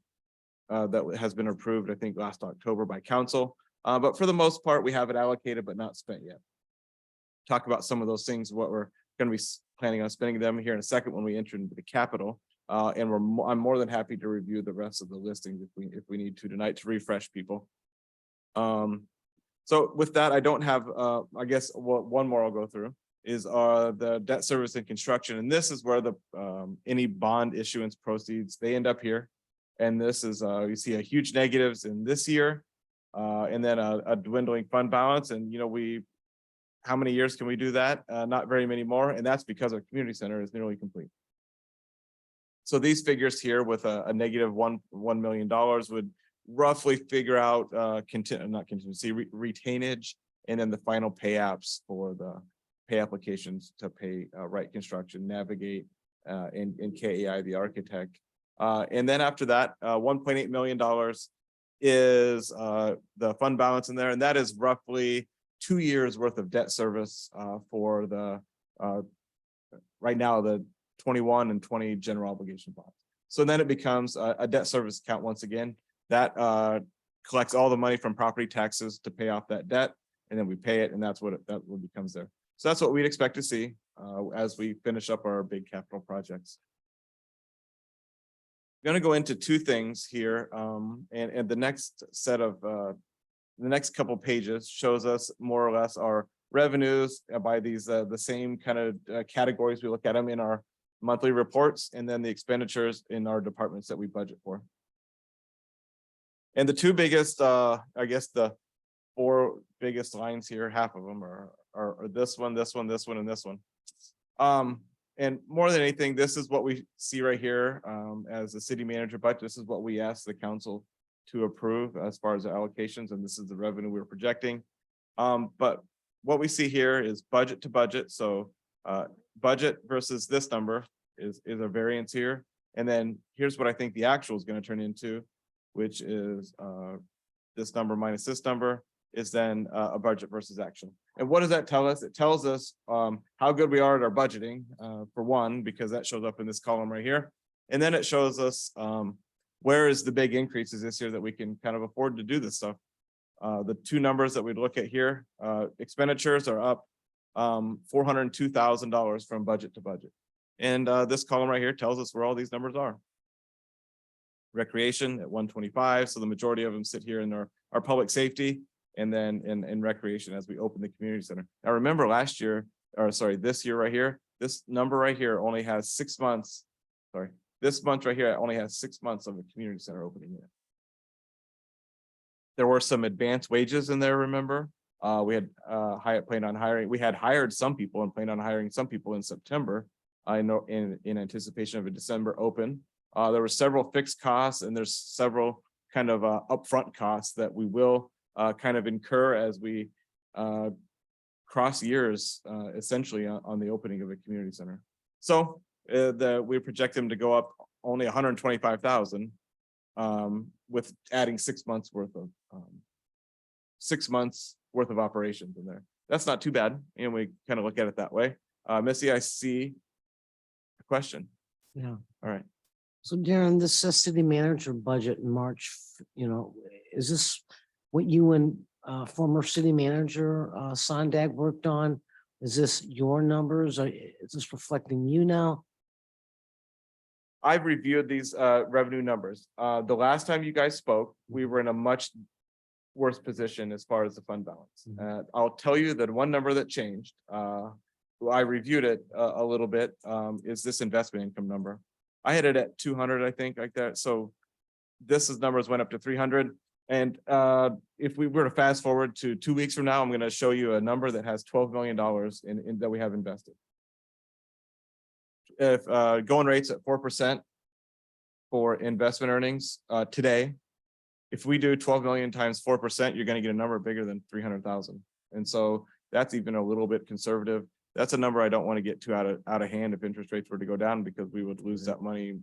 that has been approved, I think last October by council. But for the most part, we have it allocated but not spent yet. Talk about some of those things, what we're going to be planning on spending them here in a second when we enter into the capital. And I'm more than happy to review the rest of the listings if we need to tonight to refresh people. So with that, I don't have I guess one more I'll go through is the debt service and construction, and this is where the any bond issuance proceeds, they end up here. And this is you see a huge negatives in this year, and then a dwindling fund balance. And how many years can we do that? Not very many more, and that's because our community center is nearly complete. So these figures here with a negative $1 million would roughly figure out retainage, and then the final pay apps for the pay applications to pay Wright Construction, Navigate, and KEI, the architect. And then after that, $1.8 million is the fund balance in there, and that is roughly 2 years worth of debt service for the right now the 21 and 20 general obligation bonds. So then it becomes a debt service account once again that collects all the money from property taxes to pay off that debt, and then we pay it, and that's what becomes there. So that's what we'd expect to see as we finish up our big capital projects. I'm going to go into two things here, and the next set of the next couple pages shows us more or less our revenues by these the same kind of categories. We look at them in our monthly reports, and then the expenditures in our departments that we budget for. And the two biggest, I guess the 4 biggest lines here, half of them are this one, this one, this one, and this one. And more than anything, this is what we see right here as the city manager budget. This is what we ask the council to approve as far as the allocations, and this is the revenue we're projecting. But what we see here is budget to budget. So budget versus this number is a variance here. And then here's what I think the actual is going to turn into, which is this number minus this number is then a budget versus action. And what does that tell us? It tells us how good we are at our budgeting, for one, because that shows up in this column right here. And then it shows us where is the big increases this year that we can kind of afford to do this stuff. The two numbers that we'd look at here, expenditures are up $402,000 from budget to budget. And this column right here tells us where all these numbers are. Recreation at 125. So the majority of them sit here in our public safety, and then in recreation as we open the community center. Now remember last year, or sorry, this year right here, this number right here only has 6 months. Sorry, this month right here only has 6 months of the community center opening in. There were some advanced wages in there, remember? We had planned on hiring, we had hired some people and planned on hiring some people in September. I know in anticipation of a December open. There were several fixed costs, and there's several kind of upfront costs that we will kind of incur as we cross years, essentially on the opening of a community center. So we project them to go up only 125,000 with adding 6 months worth of 6 months worth of operations in there. that's not too bad. And we kind of look at it that way. Missy, I see a question. Yeah. All right. So Darren, this says city manager budget in March, is this what you and former city manager Sondag worked on? Is this your numbers? Or is this reflecting you now? I've reviewed these revenue numbers. The last time you guys spoke, we were in a much worse position as far as the fund balance. I'll tell you that one number that changed, I reviewed it a little bit, is this investment income number. I had it at 200, I think, like that. So numbers went up to 300. And if we were to fast forward to 2 weeks from now, I'm going to show you a number that has $12 million in that we have invested. If going rates at 4% for investment earnings today, if we do 12 million times 4%, you're going to get a number bigger than 300,000. And so that's even a little bit conservative. That's a number I don't want to get too out of hand if interest rates were to go down, because we would lose that money,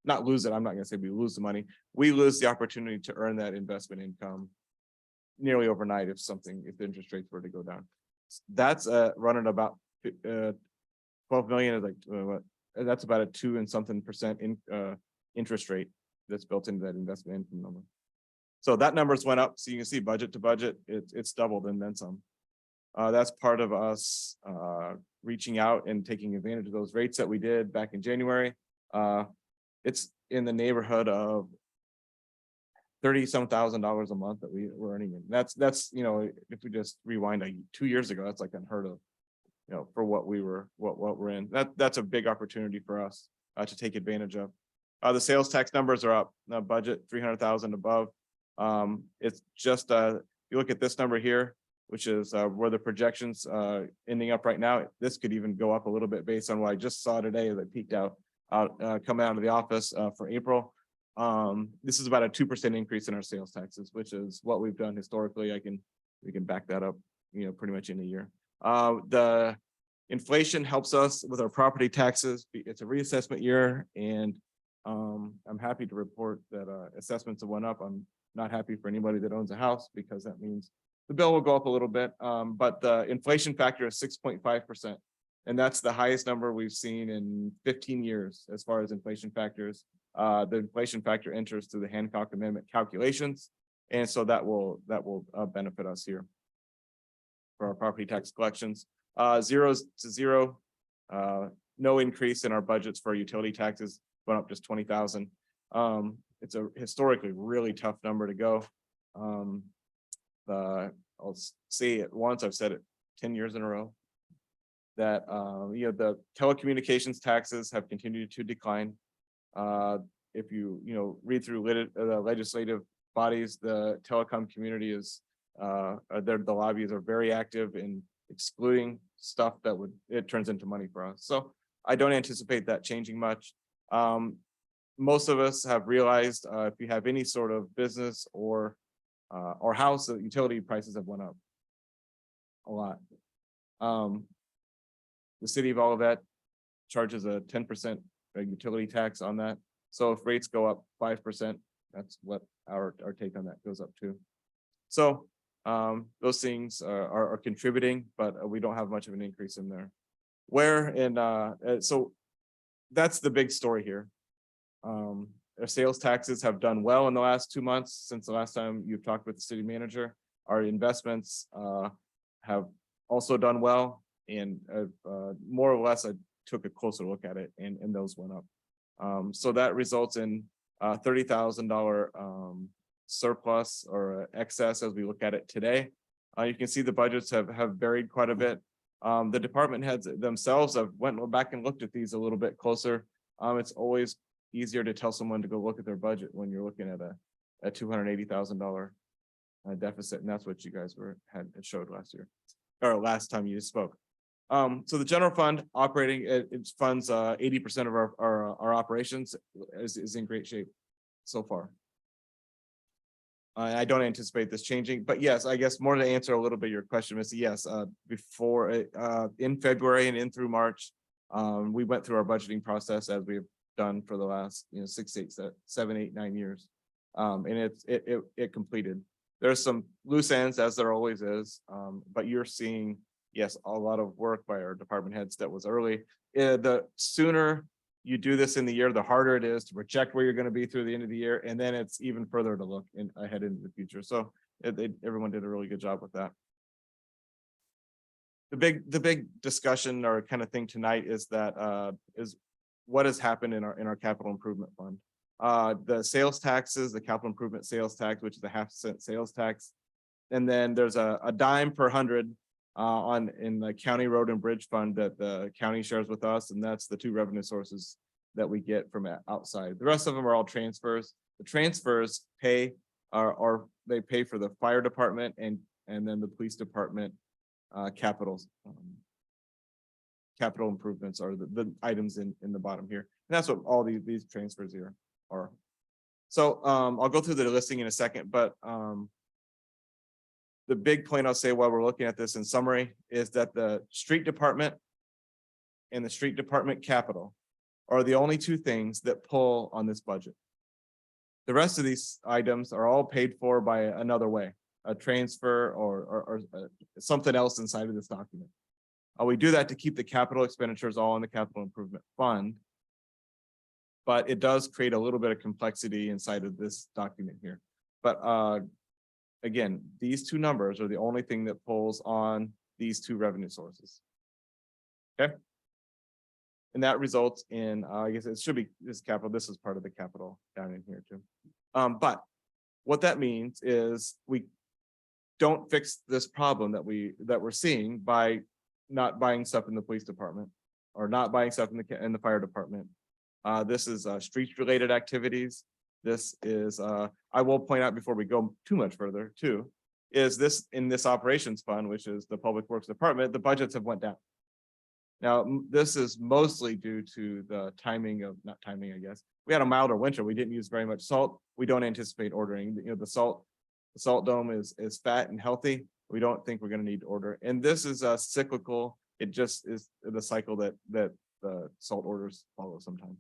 not lose it. I'm not going to say we lose the money. We lose the opportunity to earn that investment income nearly overnight if the interest rates were to go down. That's running about 12 million is like what? That's about a 2 and something percent interest rate that's built into that investment income number. So that numbers went up. So you can see budget to budget, it's doubled and then some. That's part of us reaching out and taking advantage of those rates that we did back in January. It's in the neighborhood of $30-some thousand a month that we were earning. And that's if we just rewind 2 years ago, that's like unheard of. For what we're in. That's a big opportunity for us to take advantage of. The sales tax numbers are up. Budget 300,000 above. It's just you look at this number here, which is where the projections ending up right now. This could even go up a little bit based on what I just saw today that peaked out coming out of the office for April. This is about a 2% increase in our sales taxes, which is what we've done historically. We can back that up, pretty much in a year. The inflation helps us with our property taxes. It's a reassessment year, and I'm happy to report that assessments have went up. I'm not happy for anybody that owns a house, because that means the bill will go up a little bit. But the inflation factor is 6.5%, and that's the highest number we've seen in 15 years as far as inflation factors. The inflation factor enters through the Hancock Amendment calculations, and so that will benefit us here for our property tax collections. 0 to 0, no increase in our budgets for utility taxes, went up just 20,000. It's a historically really tough number to go. I'll say it once, I've said it 10 years in a row, that the telecommunications taxes have continued to decline. If you read through the legislative bodies, the telecom community is the lobbies are very active in excluding stuff that it turns into money for us. So I don't anticipate that changing much. Most of us have realized if you have any sort of business or house, the utility prices have went up a lot. The city of Olivet charges a 10% utility tax on that. So if rates go up 5%, that's what our take on that goes up to. So those things are contributing, but we don't have much of an increase in there. So that's the big story here. Our sales taxes have done well in the last 2 months since the last time you've talked with the city manager. Our investments have also done well, and more or less I took a closer look at it, and those went up. So that results in $30,000 surplus or excess as we look at it today. You can see the budgets have varied quite a bit. The department heads themselves have went back and looked at these a little bit closer. It's always easier to tell someone to go look at their budget when you're looking at a $280,000 deficit, and that's what you guys had showed last year, or last time you spoke. So the general fund operating, it funds 80% of our operations is in great shape so far. I don't anticipate this changing, but yes, I guess more to answer a little bit your question, Missy. Yes, before in February and in through March, we went through our budgeting process as we've done for the last 6, 8, 7, 8, 9 years, and it completed. There's some loose ends, as there always is, but you're seeing, yes, a lot of work by our department heads that was early. The sooner you do this in the year, the harder it is to project where you're going to be through the end of the year, and then it's even further to look ahead into the future. So everyone did a really good job with that. The big discussion or kind of thing tonight is what has happened in our capital improvement fund. The sales taxes, the capital improvement sales tax, which is a 0.5 cent sales tax. And then there's a dime per 100 in the county road and bridge fund that the county shares with us. And that's the two revenue sources that we get from outside. The rest of them are all transfers. The transfers pay they pay for the fire department and then the police department capital improvements are the items in the bottom here. And that's what all these transfers here are. So I'll go through the listing in a second, but the big point I'll say while we're looking at this in summary is that the street department and the street department capital are the only two things that pull on this budget. The rest of these items are all paid for by another way, a transfer or something else inside of this document. We do that to keep the capital expenditures all in the capital improvement fund, but it does create a little bit of complexity inside of this document here. But again, these two numbers are the only thing that pulls on these two revenue sources. Okay. And that results in, I guess it should be this capital. This is part of the capital down in here too. But what that means is we don't fix this problem that we're seeing by not buying stuff in the police department or not buying stuff in the fire department. This is street related activities. This is, I will point out before we go too much further too, is this in this operations fund, which is the public works department, the budgets have went down. Now, this is mostly due to the timing of, not timing, I guess. We had a milder winter. We didn't use very much salt. We don't anticipate ordering, the salt dome is fat and healthy. We don't think we're going to need to order. And this is a cyclical. It just is the cycle that the salt orders follow sometimes.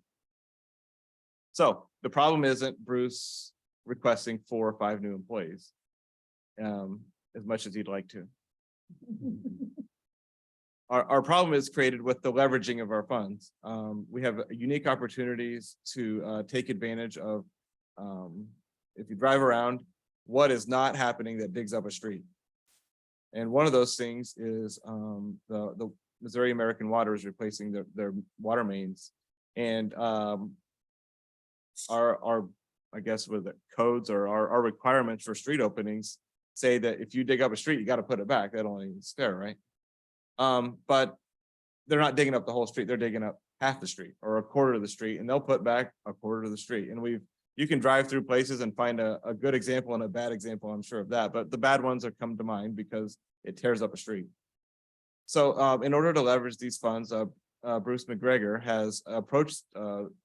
So the problem isn't Bruce requesting 4 or 5 new employees as much as he'd like to. Our problem is created with the leveraging of our funds. We have unique opportunities to take advantage of, if you drive around, what is not happening that digs up a street. And one of those things is the Missouri American Water is replacing their water mains. And our I guess with the codes or our requirements for street openings say that if you dig up a street, you got to put it back. That only is fair, right? But they're not digging up the whole street. They're digging up half the street or a quarter of the street, and they'll put back a quarter of the street. And you can drive through places and find a good example and a bad example, I'm sure of that. But the bad ones are come to mind because it tears up a street. So in order to leverage these funds, Bruce McGregor has approached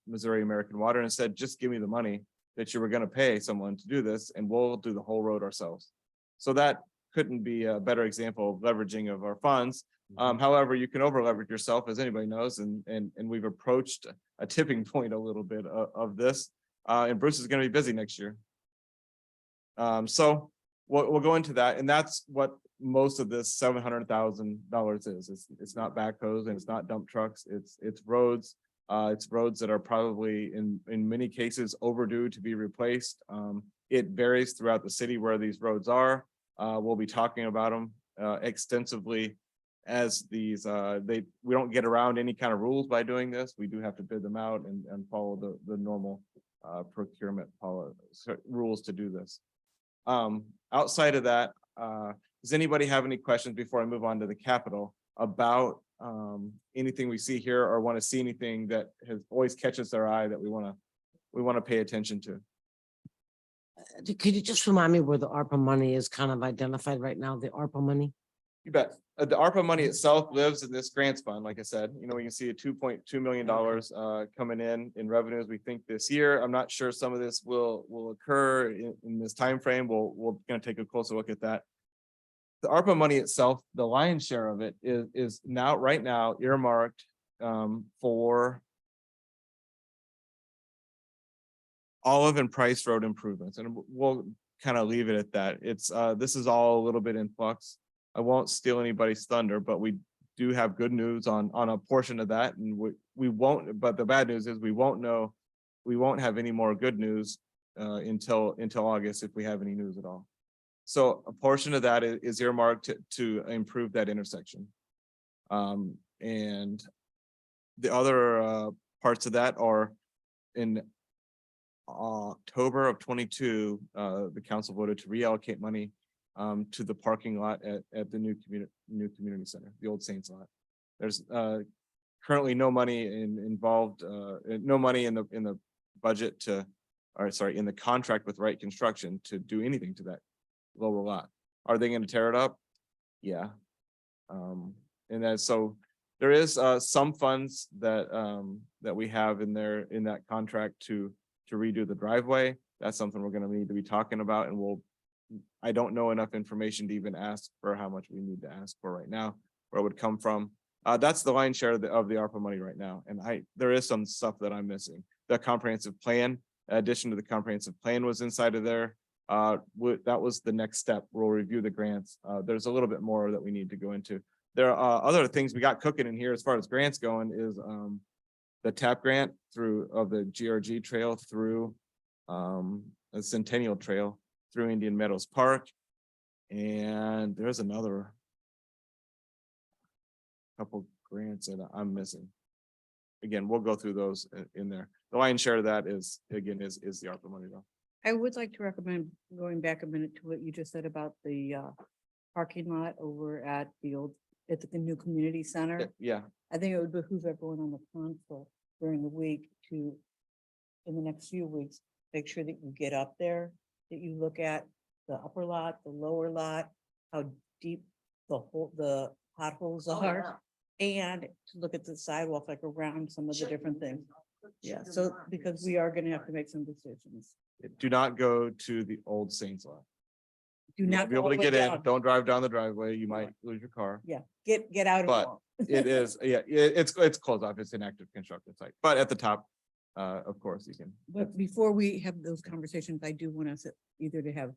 Missouri American Water and said, just give me the money that you were going to pay someone to do this, and we'll do the whole road ourselves. So that couldn't be a better example of leveraging of our funds. However, you can over leverage yourself, as anybody knows, and we've approached a tipping point a little bit of this. And Bruce is going to be busy next year. So we'll go into that, and that's what most of this $700,000 is. It's not backhoes and it's not dump trucks. It's roads. It's roads that are probably in many cases overdue to be replaced. It varies throughout the city where these roads are. We'll be talking about them extensively as these. We don't get around any kind of rules by doing this. We do have to bid them out and follow the normal procurement rules to do this. Outside of that, does anybody have any questions before I move on to the capital about anything we see here, or want to see anything that has always catches their eye that we want to pay attention to? Could you just remind me where the ARPA money is kind of identified right now, the ARPA money? You bet. The ARPA money itself lives in this grants fund. Like I said, we can see a $2.2 million coming in revenues, we think, this year. I'm not sure some of this will occur in this time frame. We're going to take a closer look at that. The ARPA money itself, the lion's share of it is right now earmarked for Olive and Price Road improvements. And we'll kind of leave it at that. It's, this is all a little bit in flux. I won't steal anybody's thunder, but we do have good news on a portion of that, and we won't, but the bad news is we won't have any more good news until August, if we have any news at all. So a portion of that is earmarked to improve that intersection. And the other parts of that are in October of 22, the council voted to reallocate money to the parking lot at the new community center, the old Saints lot. There's currently no money involved, no money in the budget to, or sorry, in the contract with Wright Construction to do anything to that lower lot. Are they going to tear it up? Yeah. And then so there is some funds that that we have in there in that contract to redo the driveway. That's something we're going to need to be talking about, and I don't know enough information to even ask for how much we need to ask for right now, where it would come from. That's the lion's share of the ARPA money right now. And there is some stuff that I'm missing. The comprehensive plan, in addition to the comprehensive plan, was inside of there. That was the next step. We'll review the grants. There's a little bit more that we need to go into. There are other things we got cooking in here as far as grants going is the TAP grant of the GRG trail through a Centennial Trail through Indian Meadows Park. And there's another couple grants that I'm missing. Again, we'll go through those in there. The lion's share of that is the ARPA money though. I would like to recommend going back a minute to what you just said about the parking lot over at the new community center. Yeah, I think it would behoove everyone on the council during the week to, in the next few weeks, make sure that you get up there, that you look at the upper lot, the lower lot, how deep the potholes are. And to look at the sidewalk, like around some of the different things. Yeah, so because we are gonna have to make some decisions. do not go to the old Saints lot. Do You not won't be go able all to the way get in. down. Don't drive down the driveway. You might lose your car. Yeah, get out of But it. it is, yeah, it's closed off. It's an active construction site, but at the top, of course, you can. But before we have those conversations, I do want us either to have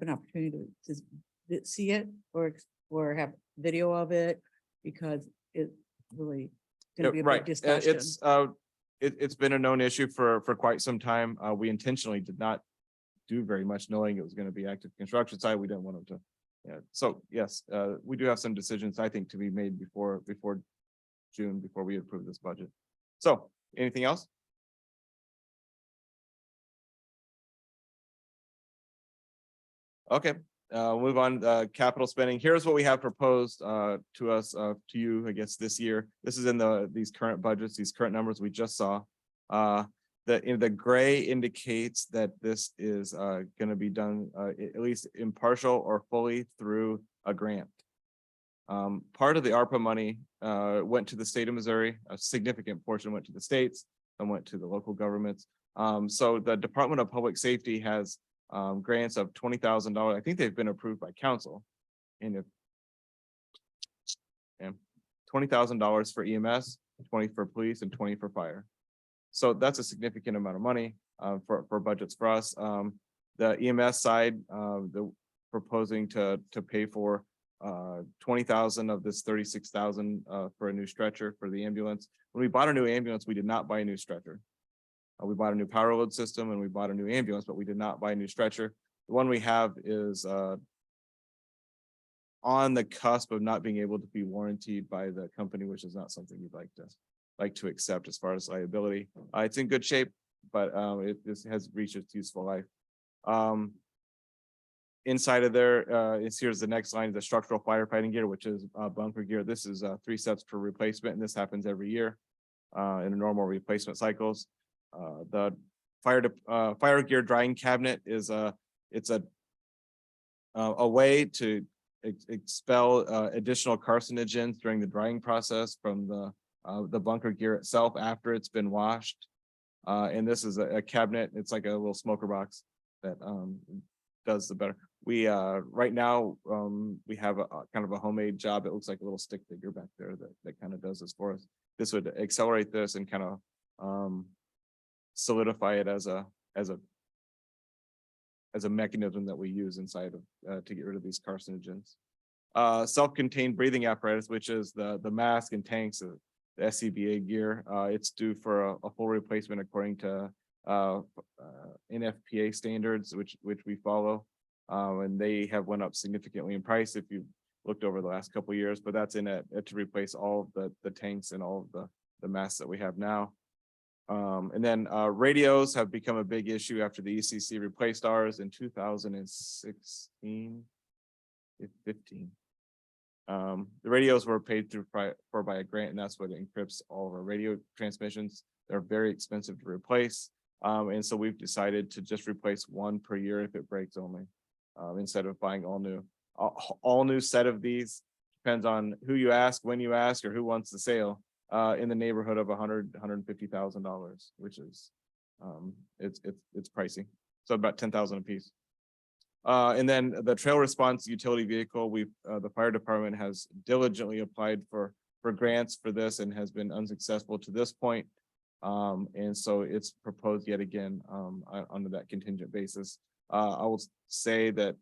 an opportunity to see it or have video of it, because it really gonna be a Right. big discussion. It's been a known issue for quite some time. We intentionally did not do very much knowing it was going to be active construction site. We didn't want them to. Yeah. So yes, we do have some decisions, I think, to be made before June, before we approve this budget. So anything else? Okay, we'll move on. Capital spending. Here's what we have proposed to us, to you, I guess, this year. This is in these current budgets, these current numbers we just saw. The gray indicates that this is going to be done at least impartial or fully through a grant. Part of the ARPA money went to the state of Missouri. A significant portion went to the states and went to the local governments. So the Department of Public Safety has grants of $20,000. I think they've been approved by council. And if $20,000 for EMS, 20 for police, and 20 for fire. So that's a significant amount of money for budgets for us. The EMS side, the proposing to pay for 20,000 of this 36,000 for a new stretcher for the ambulance. When we bought a new ambulance, we did not buy a new stretcher. We bought a new power load system and we bought a new ambulance, but we did not buy a new stretcher. The one we have is on the cusp of not being able to be warranted by the company, which is not something you'd like to accept as far as liability. It's in good shape, but this has reached its useful life. Inside of there, here's the next line, the structural firefighting gear, which is bunker gear. This is 3 sets per replacement, and this happens every year in a normal replacement cycles. The fire gear drying cabinet is it's a way to expel additional carcinogens during the drying process from the bunker gear itself after it's been washed. And this is a cabinet. It's like a little smoker box that does the better. We right now we have a kind of a homemade job. It looks like a little stick figure back there that kind of does this for us. This would accelerate this and kind of solidify it as a as a mechanism that we use inside of, to get rid of these carcinogens. Self-contained breathing apparatus, which is the mask and tanks, the SCBA gear. It's due for a full replacement according to NFPA standards, which we follow. And they have went up significantly in price if you looked over the last couple of years, but that's in it to replace all of the tanks and all of the masks that we have now. And then radios have become a big issue after the ECC replaced ours in 2016, 15. The radios were paid for by a grant, and that's what encrypts all of our radio transmissions. They're very expensive to replace. And so we've decided to just replace one per year if it breaks only, instead of buying all new. All new set of these, depends on who you ask, when you ask, or who wants the sale, in the neighborhood of $150,000, which is, it's pricey. So about 10,000 a piece. And then the trail response utility vehicle, the fire department has diligently applied for grants for this and has been unsuccessful to this point. And so it's proposed yet again, under that contingent basis. I will say that,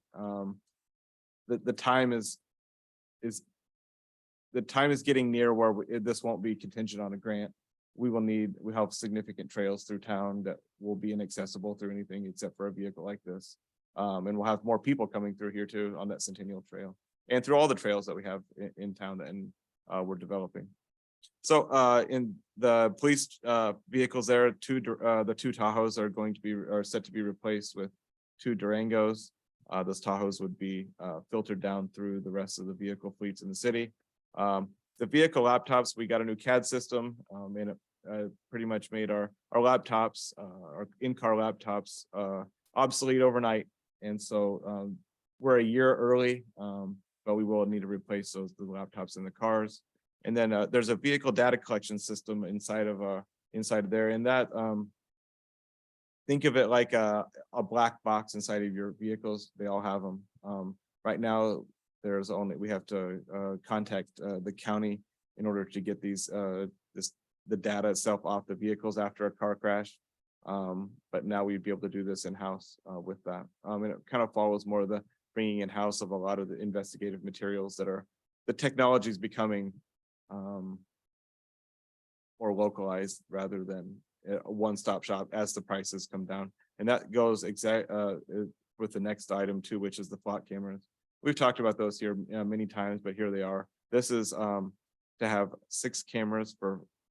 the time is getting near where this won't be contingent on a grant. We have significant trails through town that will be inaccessible through anything except for a vehicle like this. And we'll have more people coming through here too on that Centennial Trail and through all the trails that we have in town and we're developing. So in the police vehicles there, the two Tahoes are set to be replaced with 2 Durangos. Those Tahoes would be filtered down through the rest of the vehicle fleets in the city. The vehicle laptops, we got a new CAD system, and it pretty much made our laptops, our in-car laptops, obsolete overnight. And so we're a year early, but we will need to replace the laptops in the cars. And then there's a vehicle data collection system inside of there, and that think of it like a black box inside of your vehicles. They all have them. Right now, we have to contact the county in order to get the data itself off the vehicles after a car crash. But now we'd be able to do this in-house with that. And it kind of follows more of the bringing in-house of a lot of the investigative materials the technology is becoming more localized rather than a one-stop shop as the prices come down. And that goes with the next item too, which is the flock cameras. We've talked about those here many times, but here they are. This is to have 6 cameras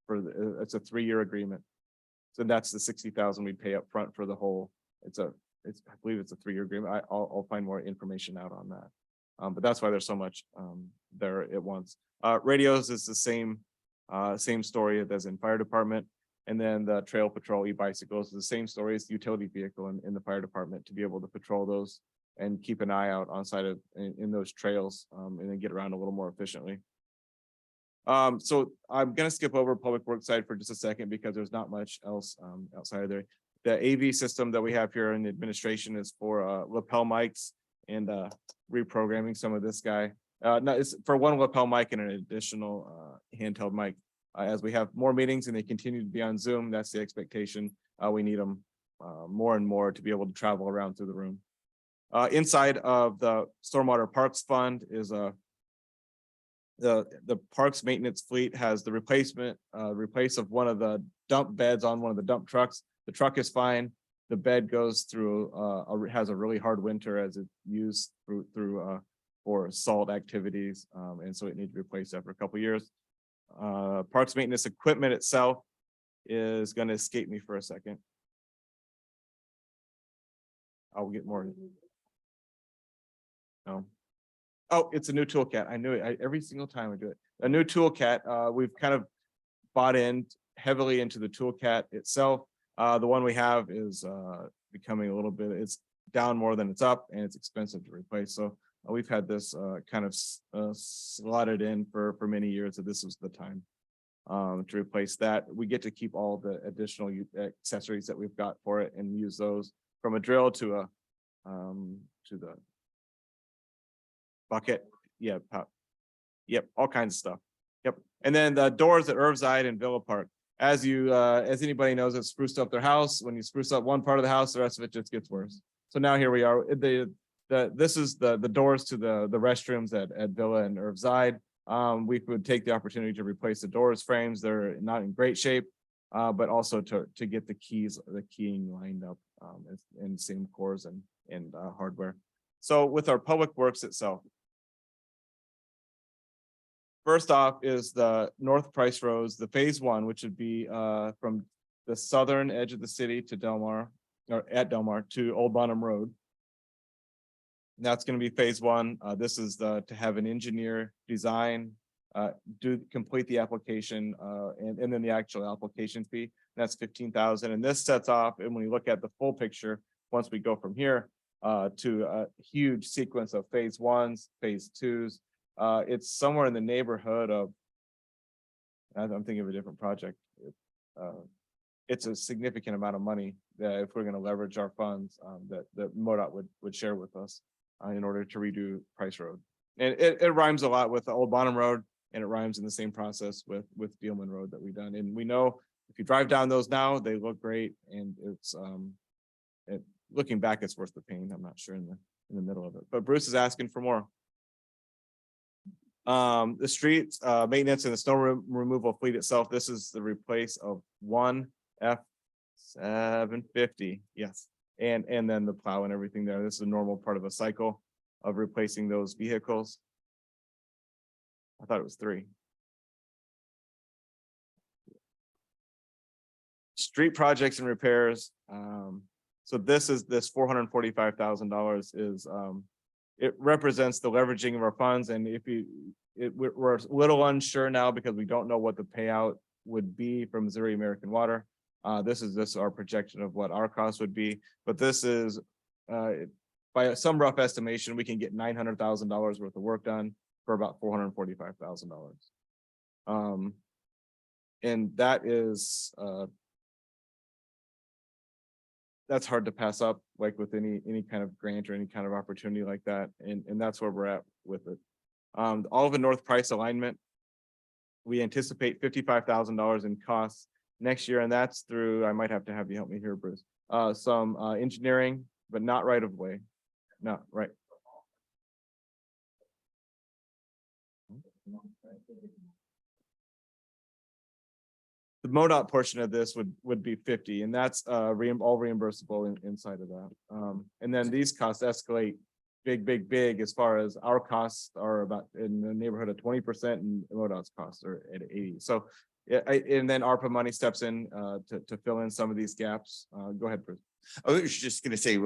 it's a 3-year agreement. So that's the 60,000 we'd pay up front for the whole. I believe it's a 3-year agreement. I'll find more information out on that. But that's why there's so much there at once. Radios is the same story as in fire department. And then the trail patrol e-bicycles is the same story as the utility vehicle in the fire department to be able to patrol those and keep an eye out in those trails and then get around a little more efficiently. So I'm going to skip over public works side for just a second because there's not much else outside of there. The AV system that we have here in the administration is for lapel mics and reprogramming some of this guy. No, it's for one lapel mic and an additional handheld mic. As we have more meetings and they continue to be on Zoom, that's the expectation. We need them more and more to be able to travel around through the room. Inside of the Stormwater Parks Fund is the parks maintenance fleet has the replace of one of the dump beds on one of the dump trucks. The truck is fine. The bed goes through has a really hard winter as it's used for salt activities, and so it needs to be replaced after a couple of years. Parks maintenance equipment itself is going to escape me for a second. I'll get more. No. Oh, it's a new toolcat. I knew it. Every single time I do it. A new toolcat. We've kind of bought in heavily into the toolcat itself. The one we have is becoming a little bit, it's down more than it's up and it's expensive to replace. So we've had this kind of slotted in for many years that this was the time to replace that. We get to keep all the additional accessories that we've got for it and use those from a drill to the bucket. Yeah. Yep. All kinds of stuff. Yep. And then the doors at Irveside and Villa Park. As anybody knows, it's spruced up their house. When you spruce up one part of the house, the rest of it just gets worse. So now here we are, this is the doors to the restrooms at Villa and Irvside. We would take the opportunity to replace the doors frames. They're not in great shape. But also to get the keying lined up, in same cores and hardware. So with our public works itself. First off is the North Price Roads, the phase 1, which would be from the southern edge of the city to Delmar, or at Delmar to Old Bonham Road. And that's going to be phase 1. This is to have an engineer design, complete the application, and then the actual application fee. That's 15,000. And this sets off, and when you look at the full picture, once we go from here to a huge sequence of phase 1s, phase 2s, it's somewhere in the neighborhood of, I'm thinking of a different project. It's a significant amount of money that if we're going to leverage our funds, that MoDOT would share with us in order to redo Price Road. And it rhymes a lot with the Old Bonham Road, and it rhymes in the same process with Dealman Road that we've done. And we know if you drive down those now, they look great, and it's looking back, it's worth the pain. I'm not sure in the middle of it, but Bruce is asking for more. The streets maintenance and the snow removal fleet itself. This is the replace of one F-750. Yes. And then the plow and everything there. This is a normal part of a cycle of replacing those vehicles. I thought it was 3. Street projects and repairs. So this $445,000 is it represents the leveraging of our funds. And if we're a little unsure now because we don't know what the payout would be from Missouri American Water. This is our projection of what our cost would be, but this is by some rough estimation, we can get $900,000 worth of work done for about $445,000. And that is that's hard to pass up, like with any kind of grant or any kind of opportunity like that. And that's where we're at with it. All of the North Price alignment, we anticipate $55,000 in costs next year, and that's through, I might have to have you help me here, Bruce, some engineering, but not right of way. Not right. The MoDOT portion of this would be 50, and that's all reimbursable inside of that. And then these costs escalate big as far as our costs are about in the neighborhood of 20%, and MoDOT's costs are at 80. So and then ARPA money steps in to fill in some of these gaps. Go ahead, Bruce. I was just going to say,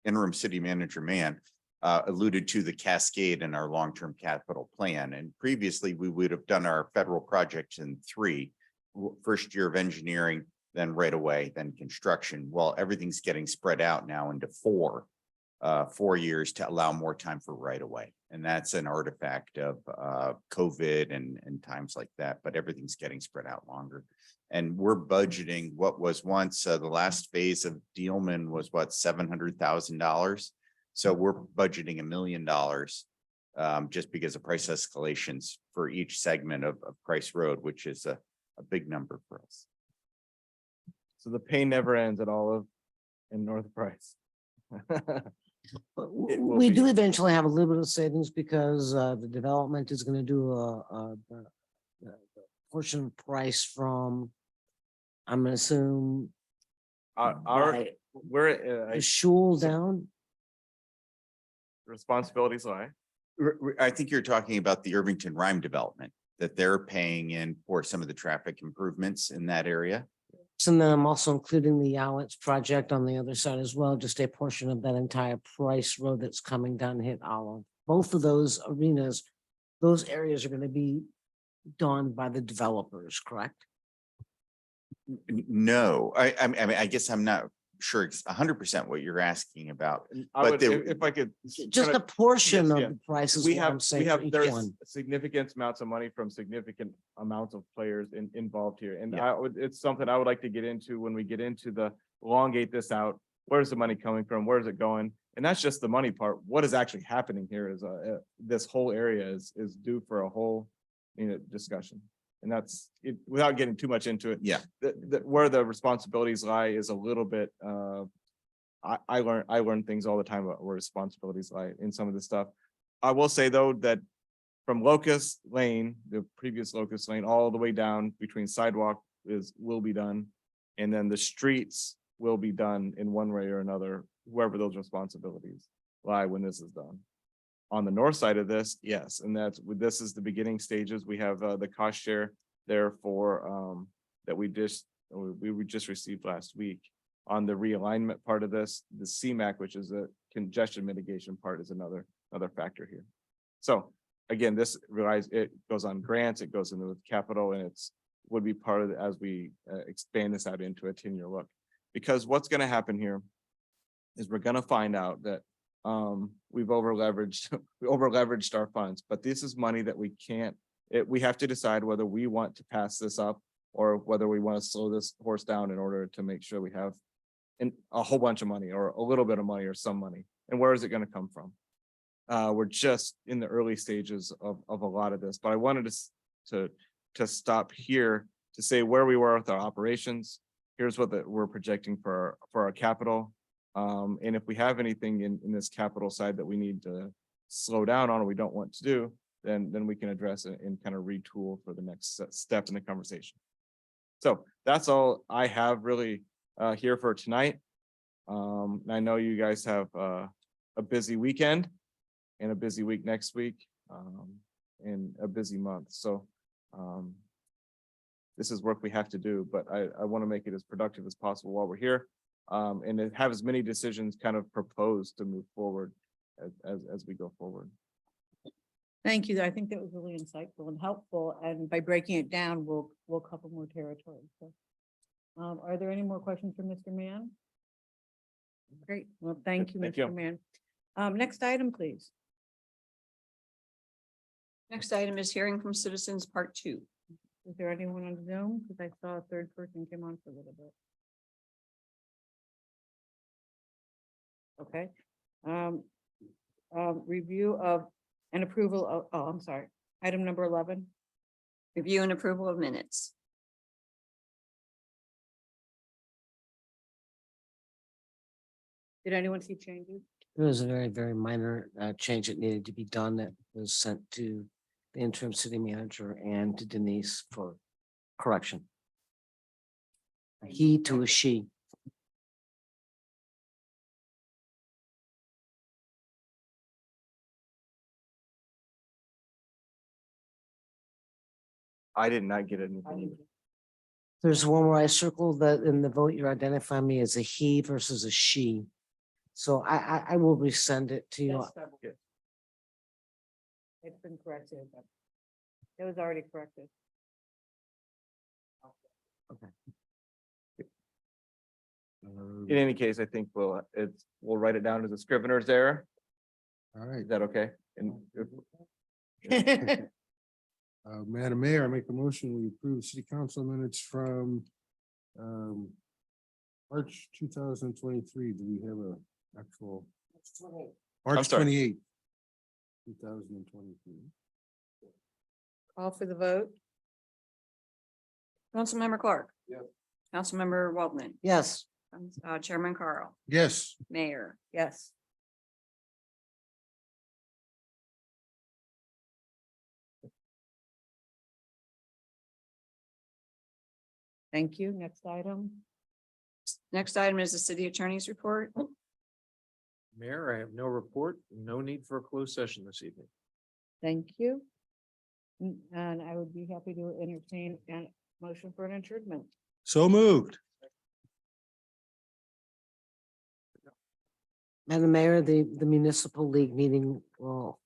interim city manager Mann alluded to the cascade in our long-term capital plan. And previously we would have done our federal projects in 3, first year of engineering, then right away, then construction. Well, everything's getting spread out now into 4 years to allow more time for right away. And that's an artifact of COVID and times like that, but everything's getting spread out longer. And we're budgeting what was once the last phase of Dealman was what, $700,000. So we're budgeting $1 million just because of price escalations for each segment of Price Road, which is a big number for us. So the pain never ends at Olive and North Price. We do eventually have a little bit of savings because the development is going to do the portion price from, I'm going to assume, We're Shul down. responsibilities lie. I think you're talking about the Irvington Rhyme development, that they're paying in for some of the traffic improvements in that area. And then I'm also including the Owlets project on the other side as well, just a portion of that entire Price Road that's coming down to hit Olive. Both of those arenas, those areas are going to be done by the developers, correct? No, I mean, I guess I'm not sure it's 100% what you're asking about. I But would, there- if I could. Just a kinda- portion yes, of yeah. the price is We what I'm have, saying for each there's one. significant amounts of money from significant amounts of players involved here. And Yeah. it's something I would like to get into when we get into the elongate this out. Where's the money coming from? Where's it going? And that's just the money part. What is actually happening here is this whole area is due for a whole, discussion. And that's it, without getting too much into it. Yeah. Where the responsibilities lie is a little bit I learn things all the time about where responsibilities lie in some of this stuff. I will say though, that from Locust Lane, the previous Locust Lane, all the way down between sidewalk will be done. And then the streets will be done in one way or another, whoever those responsibilities lie when this is done. On the north side of this, yes, and this is the beginning stages. We have the cost share there for that we just received last week. On the realignment part of this, the CMAQ, which is a congestion mitigation part, is another factor here. So again, this it goes on grants, it goes into the capital, and would be part of it as we expand this out into a 10-year look. Because what's going to happen here is we're going to find out that we've over leveraged our funds, but this is money that we have to decide whether we want to pass this up or whether we want to slow this horse down in order to make sure we have a whole bunch of money or a little bit of money or some money. And where is it going to come from? We're just in the early stages of a lot of this, but I wanted to stop here to say where we were with our operations. Here's what we're projecting for our capital. And if we have anything in this capital side that we need to slow down on or we don't want to do, then we can address it and kind of retool for the next step in the conversation. So that's all I have really here for tonight. I know you guys have a busy weekend and a busy week next week and a busy month. So this is work we have to do, but I want to make it as productive as possible while we're here. And have as many decisions kind of proposed to move forward as we go forward. Thank you. I think that was really insightful and helpful. And by breaking it down, we'll cover more territory. So, are there any more questions for Mr. Mann? Great. Well, thank you, Thank you. Mr. Mann. Next item, please. Next item is hearing from citizens, part 2. Is there anyone on Zoom? Because I saw a third person came on for a little bit. Okay. Review of and approval of, I'm sorry, item number 11. Review and approval of minutes. Did anyone see changes? There was a very, very minor change that needed to be done that was sent to the interim city manager and to Denise for correction. A he to a she. I did not get anything. There's one where I circled that in the vote, you're identifying me as a he versus a she. So I will resend it to you. That's double. It's been corrected. But it was already corrected. In any case, I think we'll write it down as a scrivener's error. All right, Is that okay? And Madam Mayor, I make a motion, we approve city council minutes from March 2023. Do we have a actual? March sorry. 28, 2023. Call for the vote. Councilmember Clark. Yes. Councilmember Waldman, Yes, Chairman Carl, Yes, Mayor. Yes. Thank you. Next item. Next item is the city attorney's report. Mayor, I have no report, no need for a closed session this evening. Thank you. And I would be happy to entertain a motion for an adjournment. so moved. Madam Mayor, the municipal league meeting will